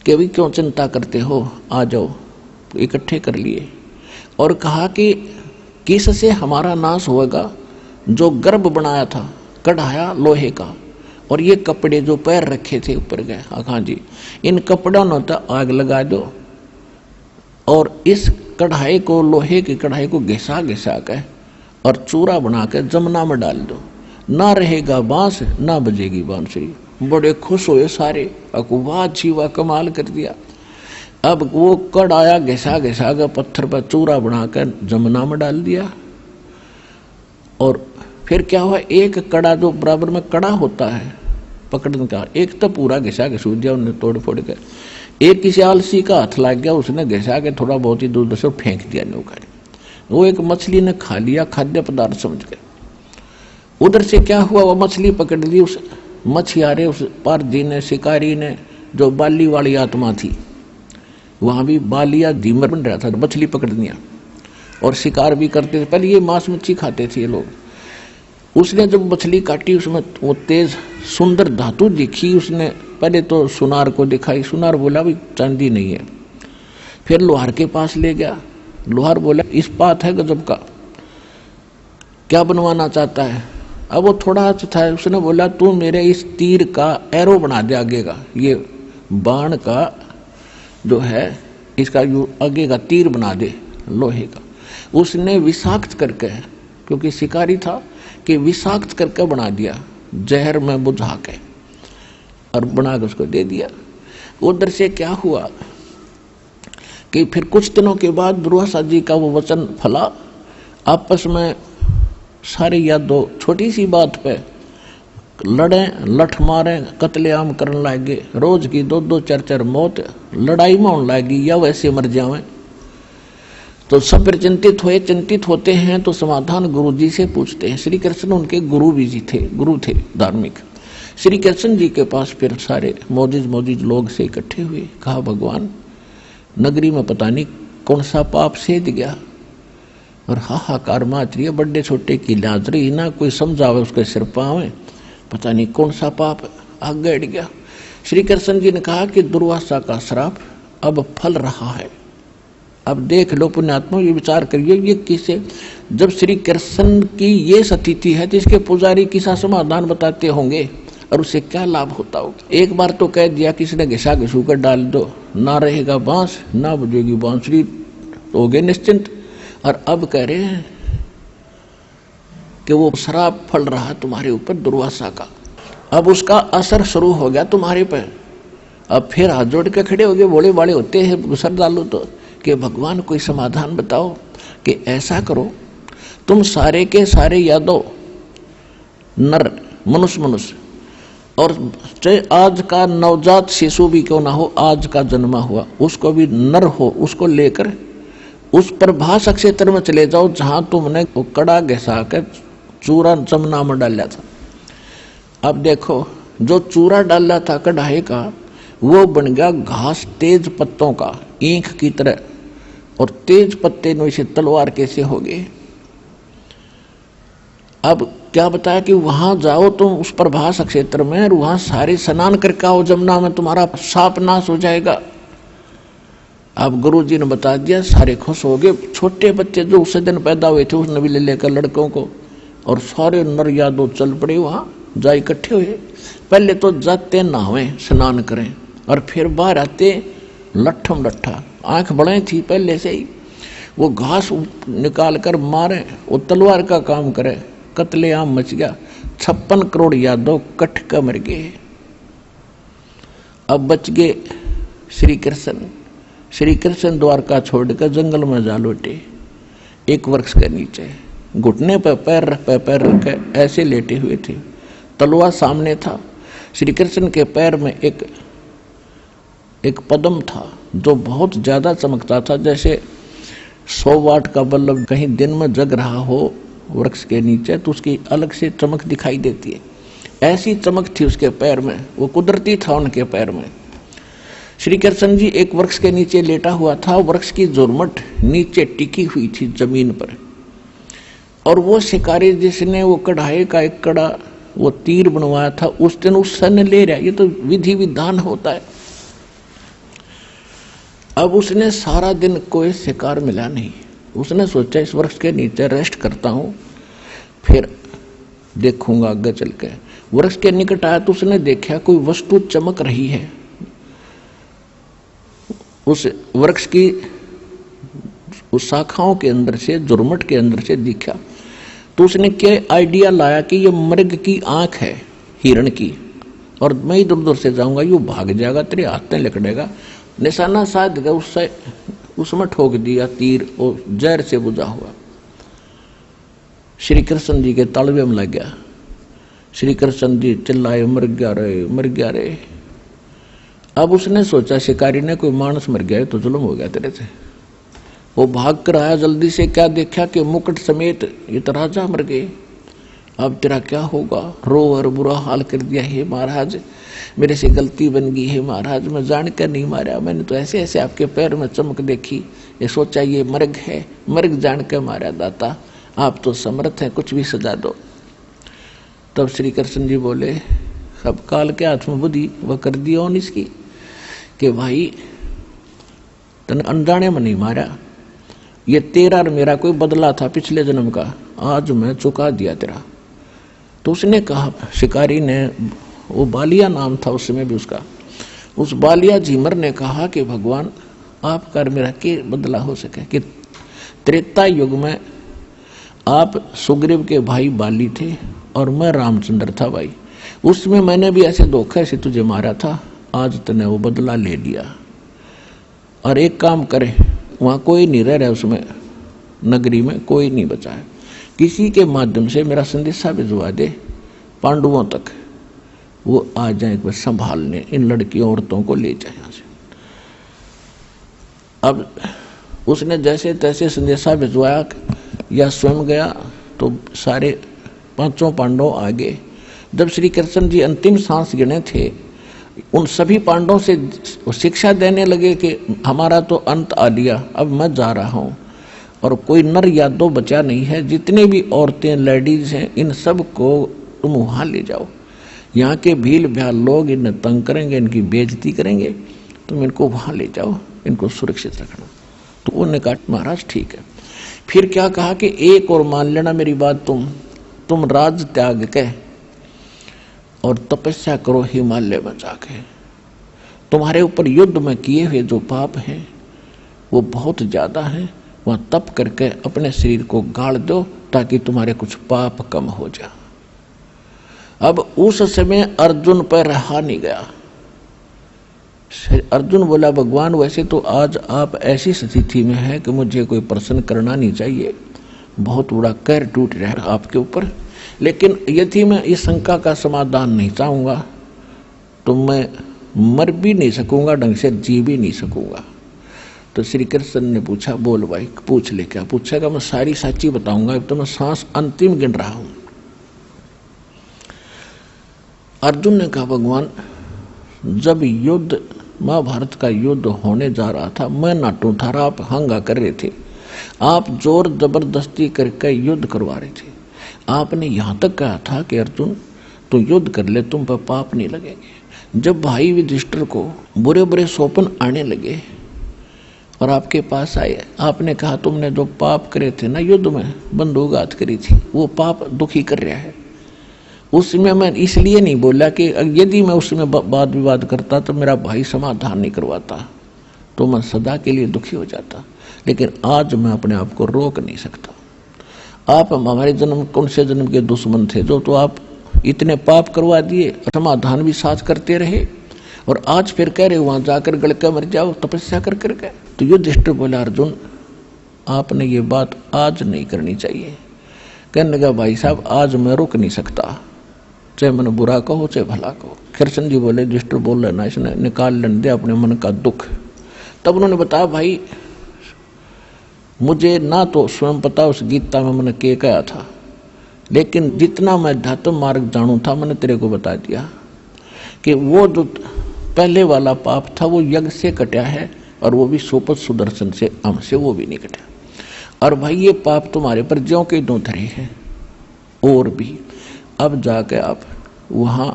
कि अभी क्यों चिंता करते हो, आ जाओ, इकट्ठे कर लिए और कहा कि किससे हमारा नाश होगा, जो गर्भ बनाया था कढ़ाया लोहे का, और ये कपड़े जो पैर रखे थे ऊपर गए, हाँ जी, इन कपड़ों ने तो आग लगा दो, और इस कढ़ाई को, लोहे की कढ़ाई को घिसा घिसा के और चूरा बना के जमुना में डाल दो, ना रहेगा बांस ना बजेगी बांसुरी। बड़े खुश हुए सारे, वाह अच्छी वाह कमाल कर दिया। अब वो कढ़ाया घिसा घिसा के पत्थर पर चूरा बनाकर जमुना में डाल दिया, और फिर क्या हुआ, एक कड़ा जो बराबर में कड़ा होता है पकड़ने का, एक तो पूरा घिसा के सूझ दिया उन्हें तोड़ फोड़ के, एक किसी आलसी का हाथ लग गया, उसने घिसा के थोड़ा बहुत ही दूर से फेंक दिया नौका। वो एक मछली ने खा लिया, खाद्य पदार्थ समझ के। उधर से क्या हुआ, वो मछली पकड़ ली उस मछियारे, उस पारधी ने, शिकारी ने, जो बाली वाली आत्मा थी। वहां भी बालिया धीमर बन रहा था, मछली पकड़निया और शिकार भी करते थे। पहले ये मांस मच्छी खाते थे ये लोग। उसने जब मछली काटी, उसमें वो तेज सुंदर धातु दिखी। उसने पहले तो सुनार को दिखाई, सुनार बोला भाई चांदी नहीं है। फिर लोहार के पास ले गया, लोहार बोला इस्पात है गजब का, क्या बनवाना चाहता है। अब वो थोड़ा था, उसने बोला तू मेरे इस तीर का एरो बना दे आगे का, ये बाण का जो है इसका आगे का तीर बना दे लोहे का। उसने विषाक्त करके, क्योंकि शिकारी था, कि विषाक्त करके बना दिया, जहर में बुझा के और बना के उसको दे दिया। उधर से क्या हुआ कि फिर कुछ दिनों के बाद दुर्वासा जी का वो वचन फला। आपस में सारे यादव छोटी सी बात पे लड़े, लठ मारे, कत्लेआम करने लगे। रोज की 2-2 4-4 मौत लड़ाई में होने लगी, या वैसे मर जावे। तो सब फिर चिंतित हुए। चिंतित होते हैं तो समाधान गुरु जी से पूछते हैं। श्री कृष्ण उनके गुरु भी जी थे, गुरु थे धार्मिक। श्री कृष्ण जी के पास फिर सारे मोजिज लोग से इकट्ठे हुए। कहा भगवान, नगरी में पता नहीं कौन सा पाप सेध गया और हाहाकार माच रही है, बड़े छोटे की लाज रही ना, कोई समझावे उसके सिर पावे, पता नहीं कौन सा पाप आगे अड़ गया। श्री कृष्ण जी ने कहा कि दुर्वासा का श्राप अब फल रहा है। अब देख लो पुण्यात्मा, ये विचार करिए, ये किसे, जब श्री कृष्ण की ये स्थिति है तो इसके पुजारी किसा समाधान बताते होंगे और उससे क्या लाभ होता हो। एक बार तो कह दिया किसी ने घिसा घिसू कर डाल दो, ना रहेगा बांस ना बजेगी बांसुरी, हो गए निश्चिंत। और अब कह रहे हैं कि वो श्राप फल रहा तुम्हारे ऊपर दुर्वासा का, अब उसका असर शुरू हो गया तुम्हारे पर। अब फिर हाथ जोड़ के खड़े हो गए, बोले बाले होते हैं, गुसर डालो तो कि भगवान कोई समाधान बताओ कि ऐसा करो, तुम सारे के सारे यादव नर मनुष्य और चाहे आज का नवजात शिशु भी क्यों ना हो, आज का जन्मा हुआ उसको भी नर हो, उसको लेकर उस प्रभास क्षेत्र में चले जाओ जहां तुमने कड़ा घिसा कर चूरा जमुना में डाला था। अब देखो, जो चूरा डाला था कढ़ाई का, वो बन गया घास तेज पत्तों का, ईंख की तरह, और तेज पत्ते से तलवार कैसे हो गए। अब क्या बताया कि वहां जाओ तुम उस प्रभास क्षेत्र में, और वहां सारे स्नान करके आओ जमुना में, तुम्हारा साप नाश हो जाएगा। अब गुरु जी ने बता दिया, सारे खुश हो गए। छोटे बच्चे जो उस दिन पैदा हुए थे उसने भी ले लेकर लड़कों को, और सारे नर यादव चल पड़े वहां, जा इकट्ठे हुए। पहले तो जाते नहावे स्नान करें, और फिर बाहर आते लट्ठम लट्ठा, आंख बड़े थी पहले से ही, वो घास निकाल कर मारे, वो तलवार का काम करे, कत्लेआम मच गया। 56 करोड़ यादव कट कर मर गए। अब बच गए श्री कृष्ण। श्री कृष्ण द्वारका छोड़कर जंगल में जा लौटे, एक वृक्ष के नीचे घुटने पर पैर रख के ऐसे लेटे हुए थे, तलवार सामने था। श्री कृष्ण के पैर में एक पद्म था जो बहुत ज्यादा चमकता था, जैसे 100 वाट का बल्ब कहीं दिन में जग रहा हो वृक्ष के नीचे तो उसकी अलग से चमक दिखाई देती है, ऐसी चमक थी उसके पैर में, वो कुदरती था उनके पैर में। श्री कृष्ण जी एक वृक्ष के नीचे लेटा हुआ था, वृक्ष की जुर्मट नीचे टिकी हुई थी जमीन पर, और वो शिकारी जिसने वो कढ़ाई का एक कड़ा वो तीर बनवाया था उस दिन उस सन ले रहा, ये तो विधि विधान होता है। अब उसने सारा दिन कोई शिकार मिला नहीं, उसने सोचा इस वृक्ष के नीचे रेस्ट करता हूं, फिर देखूंगा आगे चल के। वृक्ष के निकट आया तो उसने देखा कोई वस्तु चमक रही है, उस वृक्ष की उस शाखाओं के अंदर से, जुर्मट के अंदर से दिखा। तो उसने क्या आइडिया लाया कि ये मृग की आंख है हिरण की, और मैं इधर उधर से जाऊंगा, यू भाग जाएगा, तेरे हाथ में लकड़ेगा, निशाना साध गया, उससे उसमें ठोक दिया तीर और जहर से बुझा हुआ। श्री कृष्ण जी के तालवे में लग गया। श्री कृष्ण जी चिल्लाए, मर गया रे, मर गया रे। अब उसने सोचा शिकारी ने कोई मानस मर गया तो जुल्म हो गया तेरे से। वो भाग कर आया जल्दी से, क्या देखा कि मुकुट समेत ये तो राजा मर गए। अब तेरा क्या होगा? रो और बुरा हाल कर दिया। हे महाराज, मेरे से गलती बन गई है महाराज, मैं जानकर नहीं मारा, मैंने तो ऐसे ऐसे आपके पैर में चमक देखी, ये सोचा ये मर्ग है, मर्ग जानकर मारा दाता, आप तो समर्थ हैं, कुछ भी सजा दो। तब श्री कृष्ण जी बोले, अब काल के हाथ में बुद्धि वह कर दी ऑन इसकी कि भाई तने अनजाने में नहीं मारा, ये तेरा और मेरा कोई बदला था पिछले जन्म का, आज मैं चुका दिया तेरा। तो उसने कहा, शिकारी ने, वो बालिया नाम था उस समय भी उसका, उस बालिया झीमर ने कहा कि भगवान आपका और मेरा के बदला हो सके कि त्रेता युग में आप सुग्रीव के भाई बाली थे और मैं रामचंद्र था भाई, उसमें मैंने भी ऐसे धोखे से तुझे मारा था, आज तूने वो बदला ले लिया। और एक काम करे, वहाँ कोई नहीं रह रहा, उसमें नगरी में कोई नहीं बचा है, किसी के माध्यम से मेरा संदेशा भिजवा दे पांडवों तक, वो आ जाए बस संभालने, इन लड़कियों औरतों को ले जाए यहाँ से। अब उसने जैसे तैसे संदेशा भिजवाया या स्वयं गया तो सारे पांचों पांडव आगे। जब श्री कृष्ण जी अंतिम सांस गिने थे, उन सभी पांडवों से शिक्षा देने लगे कि हमारा तो अंत आ लिया, अब मैं जा रहा हूँ और कोई नर या दो बचा नहीं है, जितने भी औरतें लेडीज हैं इन सब को तुम वहाँ ले जाओ, यहाँ के भील भ्याल लोग इन्हें तंग करेंगे, इनकी बेइज्जती करेंगे, तुम इनको वहाँ ले जाओ, इनको सुरक्षित रखना। तो उन्होंने कहा महाराज ठीक है। फिर क्या कहा कि एक और मान लेना मेरी बात, तुम राज त्याग के और तपस्या करो हिमालय में जाके, तुम्हारे ऊपर युद्ध में किए हुए जो पाप हैं वो बहुत ज्यादा हैं, वहां तप करके अपने शरीर को गाड़ दो ताकि तुम्हारे कुछ पाप कम हो जाए। अब उस समय अर्जुन पर रहा नहीं गया। अर्जुन बोला, भगवान वैसे तो आज आप ऐसी स्थिति में हैं कि मुझे कोई प्रश्न करना नहीं चाहिए, बहुत बड़ा कहर टूट रहा है आपके ऊपर, लेकिन यदि मैं इस शंका का समाधान नहीं चाहूंगा तो मैं मर भी नहीं सकूंगा, ढंग से जी भी नहीं सकूंगा। तो श्री कृष्ण ने पूछा, बोल भाई पूछ ले। क्या पूछेगा? मैं सारी सच्ची बताऊंगा, अब तो मैं सांस अंतिम गिन रहा हूं। अर्जुन ने कहा, भगवान जब युद्ध महाभारत का युद्ध होने जा रहा था, मैं नाटू था, आप हंगा कर रहे थे, आप जोर जबरदस्ती करके युद्ध करवा रहे थे, आपने यहां तक कहा था कि अर्जुन तू युद्ध कर ले, तुम पर पाप नहीं लगेंगे। जब भाई युधिष्ठिर को बुरे बुरे स्वप्न आने लगे और आपके पास आए, आपने कहा तुमने जो पाप करे थे ना युद्ध में, बंदूकघात करी थी, वो पाप दुखी कर रहा है। उसमें मैं इसलिए नहीं बोला कि यदि मैं उसमें वाद विवाद करता तो मेरा भाई समाधान नहीं करवाता तो मैं सदा के लिए दुखी हो जाता, लेकिन आज मैं अपने आप को रोक नहीं सकता। आप हमारे जन्म कौन से जन्म के दुश्मन थे जो तो आप इतने पाप करवा दिए, समाधान भी साथ करते रहे, और आज फिर कह रहे वहां जाकर गड़के मर जाओ तपस्या कर करके। तो युधिष्ठिर बोला, अर्जुन आपने ये बात आज नहीं करनी चाहिए। कहने लगा, भाई साहब आज मैं रुक नहीं सकता, चाहे मन बुरा कहो चाहे भला कहो। कृष्ण जी बोले, युधिष्ठिर बोल लेना, इसने निकाल लेने दे अपने मन का दुख। तब उन्होंने बताया, भाई मुझे ना तो स्वयं पता उस गीता में मैंने के कहा था, लेकिन जितना मैं अध्यात्म मार्ग जानू था मैंने तेरे को बता दिया कि वो जो पहले वाला पाप था वो यज्ञ से कटा है, और वो भी सोपत सुदर्शन से हमसे वो भी नहीं कटा। और भाई ये पाप तुम्हारे पर ज्यों के दो धरे हैं और भी। अब जाके आप वहाँ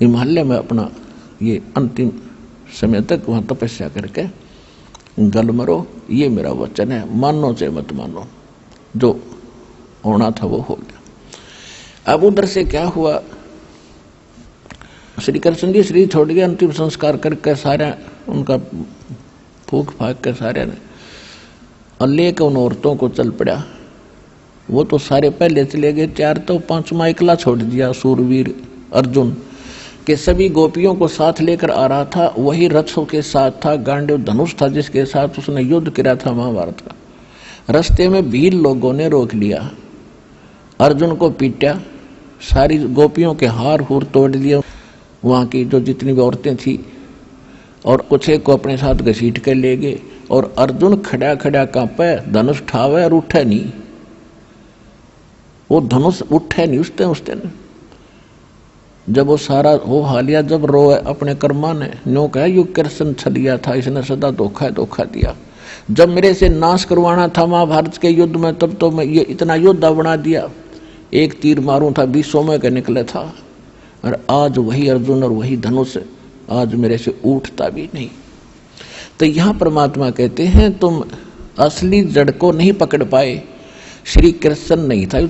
हिमालय में अपना ये अंतिम समय तक वहाँ तपस्या करके गल मरो, ये मेरा वचन है, मानो चाहे मत मानो, जो होना था वो हो गया। अब उधर से क्या हुआ, श्री कृष्ण जी शरीर छोड़ गया, अंतिम संस्कार करके सारे उनका फूक फाक के सारे ने और लेकर उन औरतों को चल पड़ा। वो तो सारे पहले चले गए, चार तो पांचवा एकला छोड़ दिया। सूरवीर अर्जुन के सभी गोपियों को साथ लेकर आ रहा था, वही रथों के साथ था, गांडीव धनुष था जिसके साथ उसने युद्ध किया था महाभारत का। रास्ते में भील लोगों ने रोक लिया अर्जुन को पीटा, सारी गोपियों के हार हूर तोड़ दिए, वहाँ की जो जितनी भी औरतें थी, और कुछ एक को अपने साथ घसीट कर ले गए। और अर्जुन खड़ा खड़ा कांपे, धनुष ठावे और उठे नहीं, वो धनुष उठे नहीं उस दिन। जब वो सारा हो हालिया, जब रोए अपने कर्मा ने, नो कहा यु कृष्ण छलिया था, इसने सदा धोखा दिया। जब मेरे से नाश करवाना था महाभारत के युद्ध में, तब तो मैं ये इतना योद्धा बना दिया, एक तीर मारूं था 20 में के निकले था, और आज वही अर्जुन और वही धनुष आज मेरे से उठता भी नहीं। तो यहाँ परमात्मा कहते हैं तुम असली जड़ को नहीं पकड़ पाए। श्री कृष्ण नहीं था यू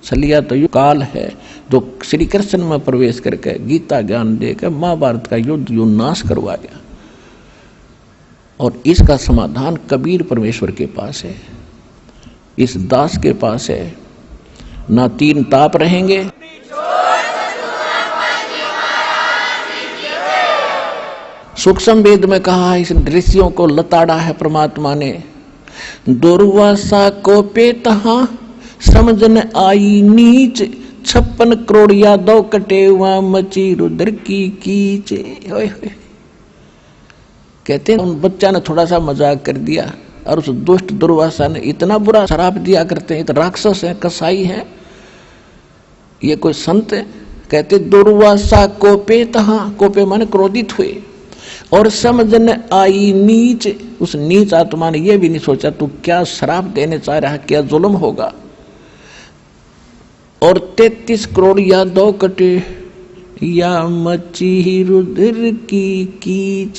छलिया तो यू काल है, जो श्री कृष्ण में प्रवेश करके गीता ज्ञान देकर महाभारत का युद्ध यू नाश करवा गया। और इसका समाधान कबीर परमेश्वर के पास है, इस दास के पास है। ना 3 ताप रहेंगे, सूक्ष्म वेद में कहा, इस ऋषियों को लताड़ा है परमात्मा ने। दुर्वासा को पे तहा समझन आई नीच, 56 करोड़ यादव कटे हुआ मची रुद्र की कीच। कहते हैं उन बच्चा ने थोड़ा सा मजाक कर दिया, और उस दुष्ट दुर्वासा ने इतना बुरा शराप दिया करते हैं, तो राक्षस है, कसाई है, ये कोई संत है। कहते दुर्वासा कोपे तहा, कोपे माने क्रोधित हुए, और समझन आई नीच, उस नीच आत्मा ने यह भी नहीं सोचा तू क्या श्राप देने चाह रहा है, क्या जुल्म होगा। और 33 करोड़ यादव कटे या मची रुद्र की कीच।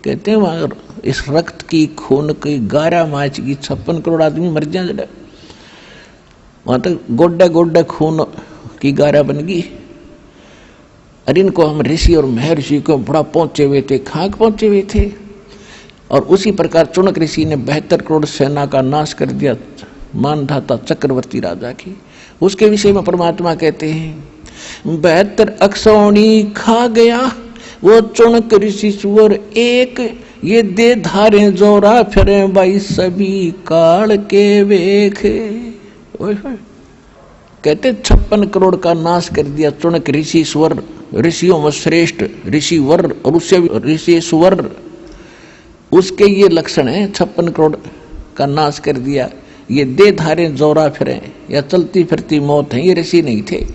कहते हैं वहां इस रक्त की खून की गारा माच की 56 करोड़ आदमी मर जाए, वहां तक गोड्डे गोड्डे खून की गारा बन गई। और इनको हम ऋषि और महर्षि को बड़ा पहुंचे हुए थे, खाक पहुंचे हुए थे। और उसी प्रकार चुनक ऋषि ने 72 करोड़ सेना का नाश कर दिया, मानधाता चक्रवर्ती राजा की। उसके विषय में परमात्मा कहते हैं 72 अक्षौणी खा गया वो चुनक ऋषि सुअर एक, ये दे धारे जोरा फिरे भाई सभी काल के वेख। कहते 56 करोड़ का नाश कर दिया चुनक ऋषि सुअर, ऋषियों में श्रेष्ठ ऋषि वर, और उससे ऋषि सुवर, उसके ये लक्षण है। 56 करोड़ का नाश कर दिया, ये दे धारे जोरा फिरे या चलती फिरती मौत है, ये ऋषि नहीं थे,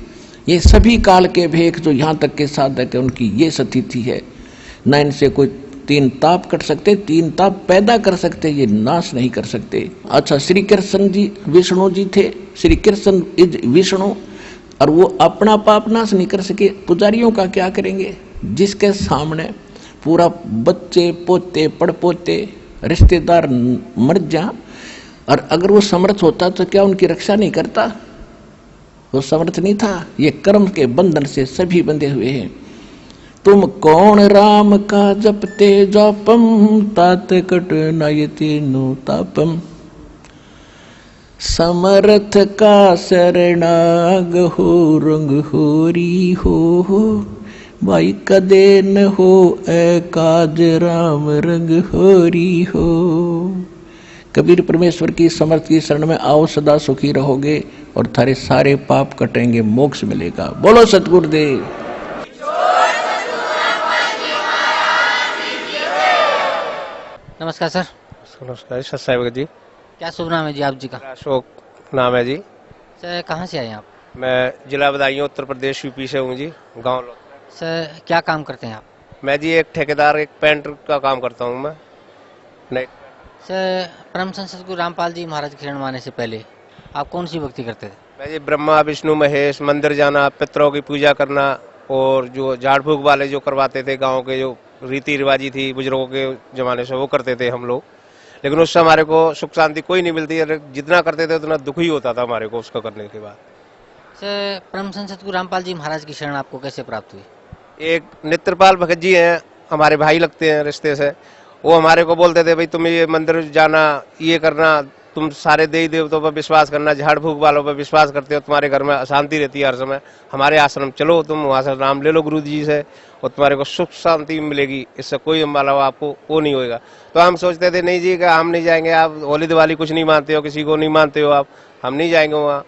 ये सभी काल के भेख जो यहाँ तक के साधक है उनकी ये स्थिति है। न इनसे कोई 3 ताप कट सकते, 3 ताप पैदा कर सकते, ये नाश नहीं कर सकते। अच्छा, श्री कृष्ण जी विष्णु जी थे, श्री कृष्ण इज विष्णु, और वो अपना पाप नाश नहीं कर सके, पुजारियों का क्या करेंगे, जिसके सामने पूरा बच्चे पोते पड़पोते रिश्तेदार मर जा, और अगर वो समर्थ होता तो क्या उनकी रक्षा नहीं करता? वो समर्थ नहीं था। ये कर्म के बंधन से सभी बंधे हुए हैं। तुम कौन राम का जपते जापम, तात कट नयति नो तापम, समर्थ का शरणाग हो रंग होरी हो, भाई कदे न हो एकाज राम रंग होरी हो। कबीर परमेश्वर की समर्थ की शरण में आओ, सदा सुखी रहोगे और थारे सारे पाप कटेंगे, मोक्ष मिलेगा। बोलो सतगुरुदेव। नमस्कार सर। नमस्कार सत्साई भगत जी। क्या शुभ नाम है जी आप जी का? अशोक नाम है जी। सर कहाँ से आए आप? मैं जिला बदायूं उत्तर प्रदेश यूपी से हूँ जी, गांव। सर क्या काम करते हैं आप? मैं जी एक ठेकेदार, एक पेंटर का काम करता हूँ मैं। नहीं सर, परम संत सद्गुरु रामपाल जी महाराज की शरण में आने से पहले आप कौन सी भक्ति करते थे? मैं जी ब्रह्मा विष्णु महेश, मंदिर जाना, पितरों की पूजा करना, और जो झाड़ फूक वाले जो करवाते थे गाँव के, जो रीति रिवाजी थी बुजुर्गों के जमाने से, वो करते थे हम लोग। लेकिन उससे हमारे को सुख शांति कोई नहीं मिलती, जितना करते थे उतना दुख ही होता था हमारे को उसको करने के बाद। सर परम संत सद्गुरु रामपाल जी महाराज की शरण आपको कैसे प्राप्त हुई? एक नेत्रपाल भगत जी हैं, हमारे भाई लगते हैं रिश्ते से, वो हमारे को बोलते थे भाई तुम ये मंदिर जाना, ये करना, तुम सारे देवी देवताओं पर विश्वास करना, झाड़ फूक वालों पर विश्वास करते हो, तुम्हारे घर में अशांति रहती है हर समय, हमारे आश्रम चलो, तुम वहाँ से नाम ले लो गुरु जी से और तुम्हारे को सुख शांति मिलेगी, इससे कोई अम्बाला आपको वो नहीं होएगा। तो हम सोचते थे नहीं जी, कि हम नहीं जाएंगे, आप होली दिवाली कुछ नहीं मानते हो, किसी को नहीं मानते हो आप, हम नहीं जाएंगे वहाँ।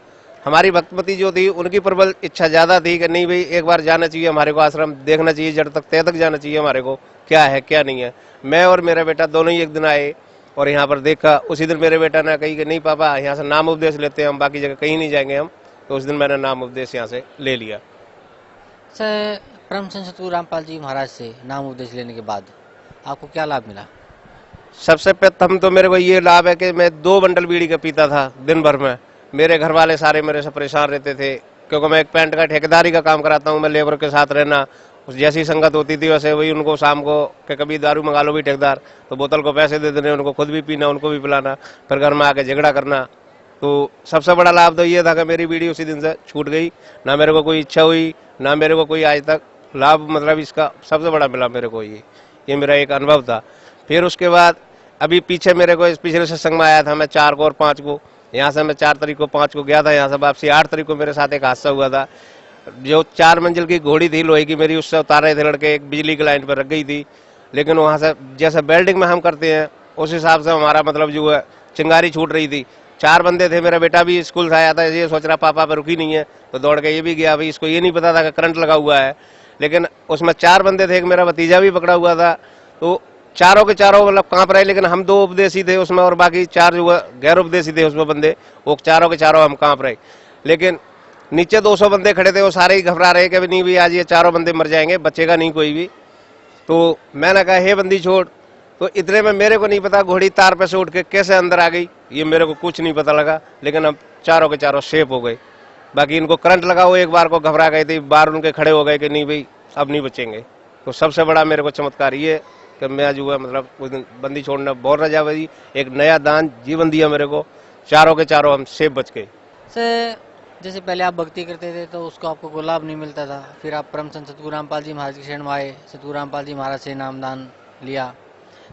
हमारी भक्तमती जो थी उनकी प्रबल इच्छा ज्यादा थी कि नहीं भाई एक बार जाना चाहिए हमारे को, आश्रम देखना चाहिए, जड़ तक तह तक जाना चाहिए हमारे को, क्या है क्या नहीं है। मैं और मेरा बेटा दोनों ही एक दिन आए और यहाँ पर देखा। उसी दिन मेरे बेटा ने कही कि नहीं पापा यहाँ से नाम उपदेश लेते हैं हम, बाकी जगह कहीं नहीं जाएंगे हम। तो उस दिन मैंने नाम उपदेश यहाँ से ले लिया। सर, परम संत सतगुरु रामपाल जी महाराज से नाम उपदेश लेने के बाद आपको क्या लाभ मिला? सबसे प्रथम तो मेरे को ये लाभ है कि मैं 2 बंडल बीड़ी का पीता था दिन भर में। मेरे घर वाले सारे मेरे से परेशान रहते थे, क्योंकि मैं एक पेंट का ठेकेदारी का काम कराता हूँ। मैं लेबर के साथ रहना, जैसी संगत होती थी वैसे वही उनको शाम को कि कभी दारू मंगा लो भी ठेकेदार, तो बोतल को पैसे दे देने, उनको खुद भी पीना उनको भी पिलाना, फिर घर में आके झगड़ा करना। तो सबसे बड़ा लाभ तो ये था कि मेरी बीड़ी उसी दिन से छूट गई। ना मेरे को कोई इच्छा हुई, ना मेरे को कोई आज तक लाभ मतलब इसका सबसे बड़ा मिला मेरे को। ये मेरा एक अनुभव था। फिर उसके बाद अभी पीछे मेरे को इस पिछले सत्संग में आया था मैं 4 को और 5 को। यहाँ से मैं 4 तारीख को 5 को गया था, यहाँ से वापसी 8 तारीख को मेरे साथ एक हादसा हुआ था। जो 4 मंजिल की घोड़ी थी लोहे की मेरी, उससे उतार रहे थे लड़के, एक बिजली की लाइन पर रख गई थी। लेकिन वहाँ से जैसे वेल्डिंग में हम करते हैं उस हिसाब से हमारा मतलब जो है चिंगारी छूट रही थी। 4 बंदे थे, मेरा बेटा भी स्कूल से आया था, ये सोच रहा पापा पर रुकी नहीं है, तो दौड़ के ये भी गया। भाई इसको ये नहीं पता था कि करंट लगा हुआ है। लेकिन उसमें 4 बंदे थे, एक मेरा भतीजा भी पकड़ा हुआ था। तो चारों के चारों मतलब कांप रहे, लेकिन हम 2 उपदेशी थे उसमें और बाकी 4 जो गैर उपदेशी थे उसमें बंदे, वो चारों के चारों हम कांप रहे। लेकिन नीचे 200 बंदे खड़े थे, वो सारे ही घबरा रहे कि नहीं भी आज ये 4 बंदे मर जाएंगे, बचेगा नहीं कोई भी। तो मैंने कहा हे बंदी छोड़। तो इतने में मेरे को नहीं पता घोड़ी तार पे से उठ के कैसे अंदर आ गई, ये मेरे को कुछ नहीं पता लगा। लेकिन अब चारों के चारों सेफ हो गए। बाकी इनको करंट लगा, वो एक बार को घबरा गए थे, बाहर उनके खड़े हो गए कि नहीं भाई अब नहीं बचेंगे। तो सबसे बड़ा मेरे को चमत्कार ये कि मैं जो है मतलब उस दिन बंदी छोड़ना बहुत रजा हुई, एक नया दान जीवन दिया मेरे को। चारों के चारों हम सेफ बच गए। सर, जैसे पहले आप भक्ति करते थे तो उसको आपको कोई लाभ नहीं मिलता था, फिर आप परम संत सतगुरु रामपाल जी महाराज की शरण में आए, सतगुरु रामपाल जी महाराज से नामदान लिया,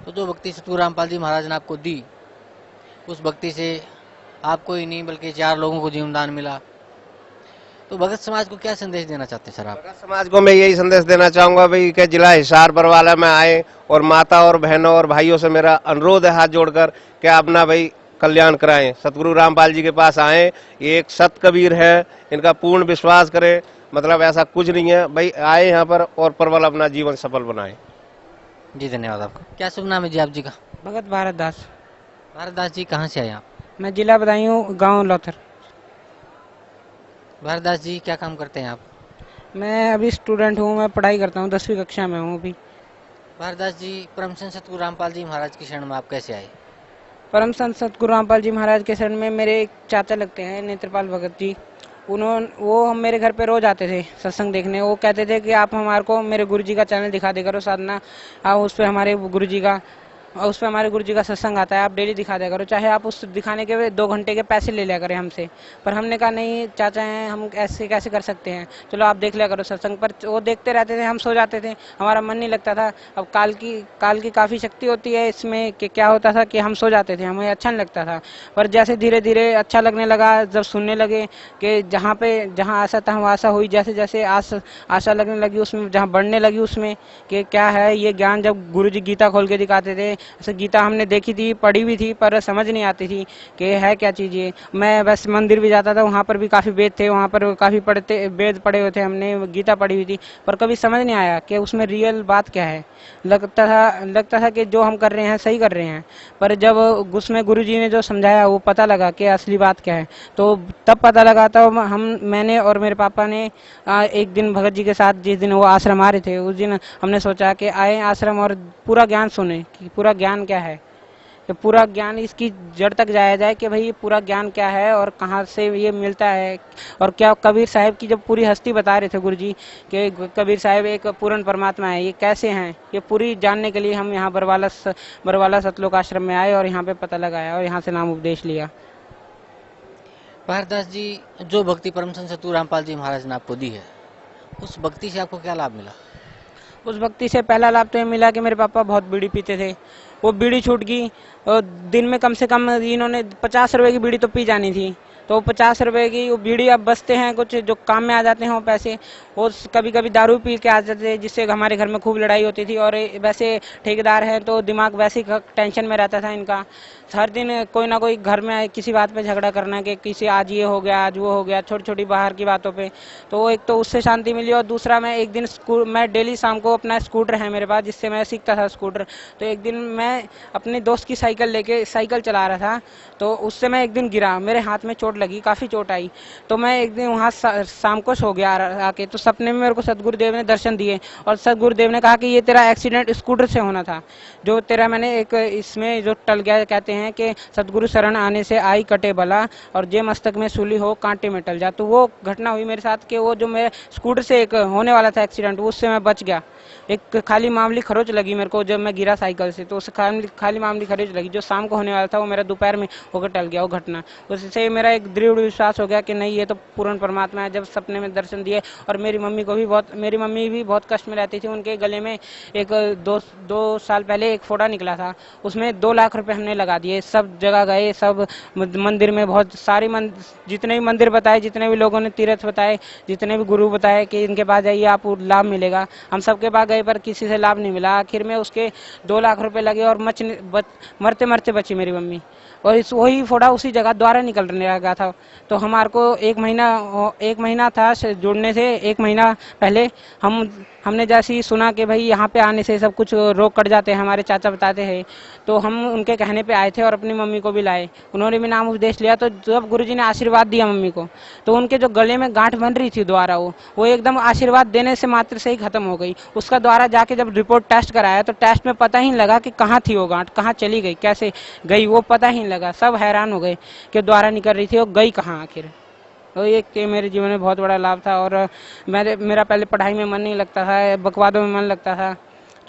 तो जो भक्ति सतगुरु रामपाल जी महाराज ने आपको दी, उस भक्ति से आपको ही नहीं बल्कि 4 लोगों को जीवनदान मिला। तो भगत समाज को क्या संदेश देना चाहते हैं सर आप? भगत समाज को मैं यही संदेश देना चाहूंगा भाई कि जिला हिसार बरवाला में आए और माता और बहनों और भाइयों से मेरा अनुरोध है हाथ जोड़कर कि अपना भाई कल्याण कराएं, सतगुरु रामपाल जी के पास आए। ये एक सत कबीर है, इनका पूर्ण विश्वास करें। मतलब ऐसा कुछ नहीं है भाई, आए यहाँ पर और परवल अपना जीवन सफल बनाएं। जी धन्यवाद आपका। क्या शुभ नाम है जी आप जी का? भगत भारत दास। भारत दास जी कहाँ से आए आप? मैं जिला बदायूं, गांव लौथर। भारत दास जी क्या काम करते हैं आप? मैं अभी स्टूडेंट हूँ, मैं पढ़ाई करता हूँ, 10वीं कक्षा में हूँ अभी। भारत दास जी, परम संत सतगुरु रामपाल जी महाराज की शरण में आप कैसे आए? परम संत सतगुरु रामपाल जी महाराज के शरण में मेरे एक चाचा लगते हैं, नेत्रपाल भगत जी। वो हम मेरे घर पे रोज आते थे सत्संग देखने। वो कहते थे कि आप हमारे को मेरे गुरुजी का चैनल दिखा दे करो साधना, आप उस पर हमारे गुरुजी का सत्संग आता है, आप डेली दिखा दिया करो, चाहे आप उस दिखाने के 2 घंटे के पैसे ले लिया करें हमसे। पर हमने कहा नहीं चाचा हैं, हम ऐसे कैसे कर सकते हैं, चलो आप देख लिया करो सत्संग। पर वो देखते रहते थे, हम सो जाते थे, हमारा मन नहीं लगता था। अब काल की काफ़ी शक्ति होती है इसमें कि क्या होता था कि हम सो जाते थे, हमें अच्छा नहीं लगता था। पर जैसे धीरे धीरे अच्छा लगने लगा, जब सुनने लगे कि जहाँ आशा था वहाँ आशा हुई, जैसे जैसे आशा लगने लगी उसमें, जहाँ बढ़ने लगी उसमें कि क्या है ये ज्ञान। जब गुरुजी गीता खोल के दिखाते थे, ऐसे गीता हमने देखी थी, पढ़ी भी थी, पर समझ नहीं आती थी कि है क्या चीज़ ये। मैं बस मंदिर भी जाता था, वहाँ पर भी काफ़ी वेद थे, वहाँ पर काफ़ी वेद पढ़े हुए थे, हमने गीता पढ़ी हुई थी, पर कभी समझ नहीं आया कि उसमें रियल बात क्या है। लगता था कि जो हम कर रहे हैं सही कर रहे हैं, पर जब उसमें गुरुजी ने जो समझाया वो पता लगा कि असली बात क्या है। तो तब पता लगा, तब मैंने और मेरे पापा ने एक दिन भगत जी के साथ, जिस दिन वो आश्रम आ रहे थे, उस दिन हमने सोचा कि आए आश्रम और पूरा ज्ञान सुने कि पूरा ज्ञान क्या है, कि पूरा ज्ञान इसकी जड़ तक जाया जाए कि भाई पूरा ज्ञान क्या है और कहाँ से ये मिलता है। और क्या कबीर साहब की जब पूरी हस्ती बता रहे थे गुरुजी कि कबीर साहब एक पूर्ण परमात्मा है, ये कैसे हैं, ये पूरी जानने के लिए हम यहाँ बरवाला सतलोक आश्रम में आए और यहाँ पे पता लगाया और यहाँ से नाम उपदेश लिया। भारत दास जी, जो भक्ति परम संत सतगुरु रामपाल जी महाराज ने आपको दी है, उस भक्ति से आपको क्या लाभ मिला? उस भक्ति से पहला लाभ तो ये मिला कि मेरे पापा बहुत बीड़ी पीते थे, वो बीड़ी छूट गई। और दिन में कम से कम इन्होंने 50 रुपए की बीड़ी तो पी जानी थी, तो 50 रुपए की वो बीड़ी अब बचते हैं, कुछ जो काम में आ जाते हैं वो पैसे, वो कभी कभी दारू पी के आ जाते थे, जिससे हमारे घर में खूब लड़ाई होती थी। और वैसे ठेकेदार हैं तो दिमाग वैसे ही टेंशन में रहता था इनका, हर दिन कोई ना कोई घर में किसी बात पे झगड़ा करना कि किसी आज ये हो गया आज वो हो गया, छोटी छोटी बाहर की बातों पे। तो एक तो उससे शांति मिली, और दूसरा मैं एक दिन मैं डेली शाम को अपना स्कूटर है मेरे पास जिससे मैं सीखता था स्कूटर, तो एक दिन मैं अपने दोस्त की साइकिल लेके साइकिल चला रहा था, तो उससे मैं एक दिन गिरा, मेरे हाथ में चोट लगी, काफ़ी चोट आई। तो मैं एक दिन वहाँ शाम को सो गया आके, तो सपने में मेरे को सतगुरुदेव ने दर्शन दिए, और सतगुरुदेव ने कहा कि ये तेरा एक्सीडेंट स्कूटर से होना था, जो तेरा मैंने एक इसमें जो टल गया, कहते हैं कि सतगुरु शरण आने से आई कटे भला, और जे मस्तक में सूली हो कांटे में टल जा। तो वो घटना हुई मेरे साथ कि वो जो मेरे स्कूटर से एक होने वाला था एक्सीडेंट, उससे मैं बच गया। एक खाली मामूली खरोच लगी मेरे को जब मैं गिरा साइकिल से, तो उस खाली मामूली खरोच लगी, जो शाम को होने वाला था वो मेरा दोपहर में होकर टल गया वो घटना। उससे मेरा एक दृढ़ विश्वास हो गया कि नहीं, ये तो पूर्ण परमात्मा है। जब सपने में दर्शन दिए, और मेरी मम्मी भी बहुत कष्ट में रहती थी, उनके गले में एक दो साल पहले एक फोड़ा निकला था, उसमें 2 लाख रुपए हमने लगा दिए, सब जगह गए, सब मंदिर में बहुत सारे जितने भी मंदिर बताए, जितने भी लोगों ने तीर्थ बताए, जितने भी गुरु बताए कि इनके पास जाइए आपको लाभ मिलेगा, हम सबके पास गए पर किसी से लाभ नहीं मिला। आखिर में उसके 2 लाख रुपए लगे, और मरते मरते बची मेरी मम्मी, और इस वही फोड़ा उसी जगह द्वारा निकलने लगा था। तो हमारे को एक महीना था जुड़ने से 1 महीना पहले हमने जैसे ही सुना कि भाई यहाँ पे आने से सब कुछ रोग कट जाते हैं, हमारे चाचा बताते हैं, तो हम उनके कहने पे आए थे और अपनी मम्मी को भी लाए, उन्होंने भी नाम उपदेश लिया। तो जब गुरुजी ने आशीर्वाद दिया मम्मी को, तो उनके जो गले में गांठ बन रही थी द्वारा, वो एकदम आशीर्वाद देने से मात्र से ही खत्म हो गई। उसका द्वारा जाके जब रिपोर्ट टेस्ट कराया, तो टेस्ट में पता ही लगा कि कहाँ थी वो गांठ, कहाँ चली गई, कैसे गई, वो पता ही लगा। सब हैरान हो गए कि द्वारा निकल रही थी, वो गई कहाँ आखिर। तो ये कि मेरे जीवन में बहुत बड़ा लाभ था। और मेरा पहले पढ़ाई में मन नहीं लगता था, बकवादों में मन लगता था,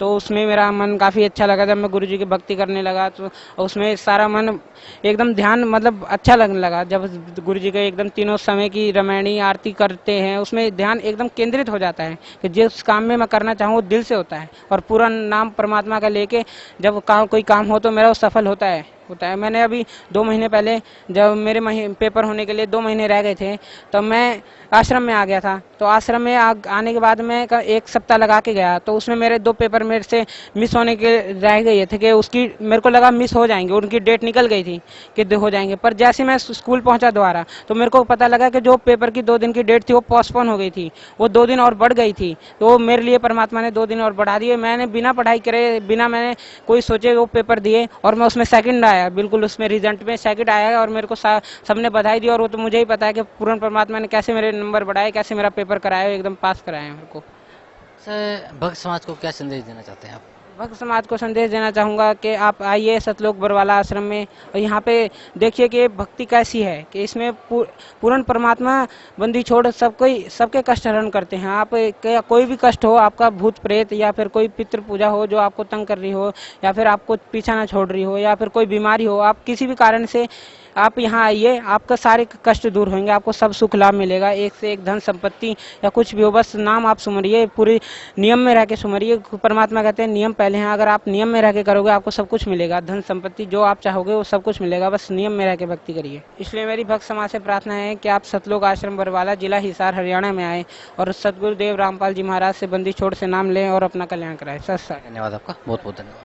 तो उसमें मेरा मन काफ़ी अच्छा लगा जब मैं गुरुजी की भक्ति करने लगा। तो उसमें सारा मन एकदम ध्यान मतलब अच्छा लगने लगा, जब गुरुजी के एकदम तीनों समय की रामायणी आरती करते हैं, उसमें ध्यान एकदम केंद्रित हो जाता है कि जिस काम में मैं करना चाहूँ वो दिल से होता है, और पूरा नाम परमात्मा का लेके जब कोई काम हो तो मेरा वो सफल होता है। मैंने अभी 2 महीने पहले, जब मेरे पेपर होने के लिए 2 महीने रह गए थे, तो मैं आश्रम में आ गया था। तो आश्रम में आने के बाद मैं 1 सप्ताह लगा के गया, तो उसमें मेरे 2 पेपर मेरे से मिस होने के रह गए थे कि उसकी मेरे को लगा मिस हो जाएंगे, उनकी डेट निकल गई थी कि हो जाएंगे। पर जैसे मैं स्कूल पहुंचा दोबारा, तो मेरे को पता लगा कि जो पेपर की 2 दिन की डेट थी वो पोस्टपोन हो गई थी, वो 2 दिन और बढ़ गई थी। तो मेरे लिए परमात्मा ने 2 दिन और बढ़ा दिए। मैंने बिना पढ़ाई करे, बिना मैंने कोई सोचे वो पेपर दिए, और मैं उसमें सेकंड आया, बिल्कुल उसमें रिजल्ट में सेकंड आया, और मेरे को सबने बधाई दी। और वो तो मुझे ही पता है कि पूर्ण परमात्मा ने कैसे मेरे नंबर बढ़ाए, कैसे मेरा पेपर कराया, एकदम पास कराया मेरे को। भक्त समाज को क्या संदेश देना चाहते हैं आप? भक्त समाज को संदेश देना चाहूँगा कि आप आइए सतलोक बरवाला आश्रम में, और यहाँ पे देखिए कि भक्ति कैसी है, कि इसमें पूर्ण परमात्मा बंदी छोड़ सबके कष्ट हरण करते हैं। आप कोई भी कष्ट हो, आपका भूत प्रेत या फिर कोई पितृ पूजा हो जो आपको तंग कर रही हो, या फिर आपको पीछा ना छोड़ रही हो, या फिर कोई बीमारी हो, आप किसी भी कारण से आप यहाँ आइए, आपका सारे कष्ट दूर होंगे, आपको सब सुख लाभ मिलेगा, एक से एक धन संपत्ति या कुछ भी हो, बस नाम आप सुमरिए, पूरे नियम में रह के सुमरिए। परमात्मा कहते हैं नियम पहले हैं, अगर आप नियम में रह के करोगे आपको सब कुछ मिलेगा, धन संपत्ति जो आप चाहोगे वो सब कुछ मिलेगा, बस नियम में रह के भक्ति करिए। इसलिए मेरी भक्त समाज से प्रार्थना है कि आप सतलोक आश्रम बरवाला, जिला हिसार, हरियाणा में आए, और सतगुरुदेव रामपाल जी महाराज से बंदी छोड़ से नाम लें और अपना कल्याण कराएं। सत। धन्यवाद आपका, बहुत बहुत धन्यवाद।